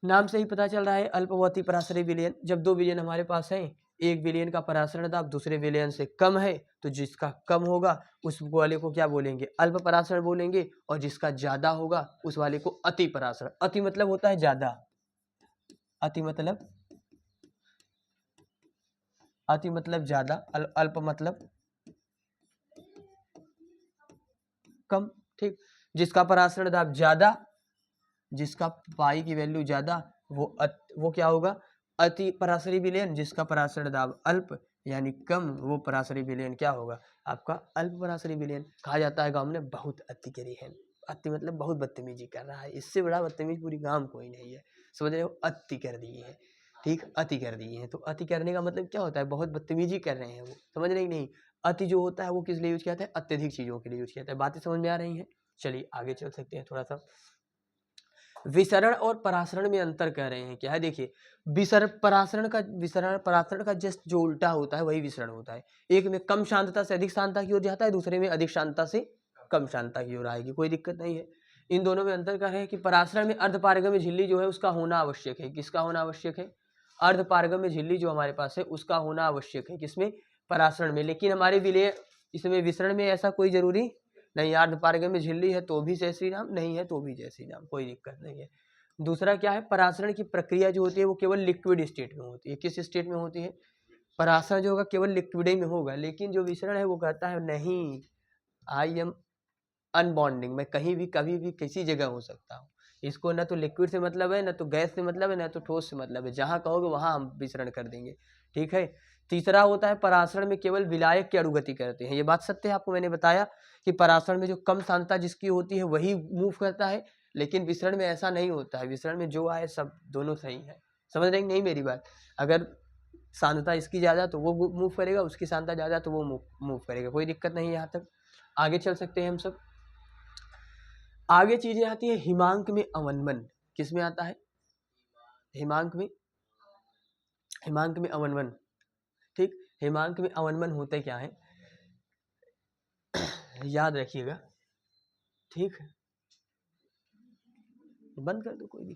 नाम से ही पता चल रहा है अल्प व अति पराशरी विलयन। जब दो विलयन हमारे पास हैं, एक विलयन का परासरण दाब दूसरे विलयन से कम है, तो जिसका कम होगा उस वाले को क्या बोलेंगे? अल्प परासरण बोलेंगे, और जिसका ज्यादा होगा उस वाले को अति परासरण। अति मतलब होता है ज्यादा, अति मतलब ज्यादा, अल्प मतलब कम। ठीक, जिसका परासरण दाब ज्यादा, जिसका पाई की वैल्यू ज्यादा वो क्या होगा, अति परासरी विलयन। जिसका परासरण दाब अल्प यानी कम, वो परासरी विलयन क्या होगा, आपका अल्प परासरी विलयन। कहा जाता है गांव में बहुत अति करी है, अति मतलब बहुत बदतमीजी कर रहा है, इससे बड़ा बदतमीज पूरी गांव कोई नहीं है, समझ रहे हो, अति कर दिए है। ठीक, अति कर दिए हैं, तो अति करने का मतलब क्या होता है, बहुत बदतमीजी कर रहे हैं वो, समझ रहे नहीं। अति जो होता है वो किस लिए यूज किया जाता है, अत्यधिक चीजों के लिए यूज किया जाता है। बातें समझ में आ रही हैं, चलिए आगे चल सकते हैं थोड़ा सा। विसरण और परासरण में अंतर कह रहे हैं, क्या है देखिए, परासरण का जस्ट जो उल्टा होता है वही विसरण होता है। एक में कम शांतता से अधिक शांतता की ओर जाता है, दूसरे में अधिक शांतता से कम शांतता की ओर आएगी, कोई दिक्कत नहीं है। इन दोनों में अंतर क्या है कि परासरण में अर्धपारगम्य झिल्ली जो है उसका होना आवश्यक है। किसका होना आवश्यक है, अर्धपारगम्य झिल्ली जो हमारे पास है उसका होना आवश्यक है, किसमें, परासरण में। लेकिन हमारे विलय इसमें विसरण में ऐसा कोई जरूरी नहीं, अर्धपारगम्य झिल्ली है तो भी जय श्री राम, नहीं है तो भी जय श्री राम, कोई दिक्कत नहीं है। दूसरा क्या है, परासरण की प्रक्रिया जो होती है वो केवल लिक्विड स्टेट में होती है। किस स्टेट में होती है, परासरण जो होगा केवल लिक्विड में होगा, लेकिन जो विसरण है वो कहता है नहीं, आई एम अनबॉन्डिंग, मैं कहीं भी कभी भी किसी जगह हो सकता हूँ। इसको ना तो लिक्विड से मतलब है, ना तो गैस से मतलब है, ना तो ठोस से मतलब है, जहाँ कहोगे वहाँ हम विसरण कर देंगे। ठीक है। तीसरा होता है परासरण में केवल विलायक की अणुगति करते हैं। ये बात सत्य है, आपको मैंने बताया कि परासरण में जो कम सांद्रता जिसकी होती है वही मूव करता है, लेकिन विसरण में ऐसा नहीं होता है। विसरण में जो आए सब दोनों सही है, समझ रहे नहीं मेरी बात। अगर सांद्रता इसकी ज़्यादा तो वो मूव करेगा, उसकी सांद्रता ज़्यादा तो वो मूव करेगा, कोई दिक्कत नहीं है। यहाँ तक आगे चल सकते हैं हम सब। आगे चीजें आती है हिमांक में अवनमन। किस में आता है, हिमांक में अवनमन। ठीक, हिमांक में अवनमन होते क्या है, याद रखिएगा। ठीक, बंद कर दो कोई दिक्कत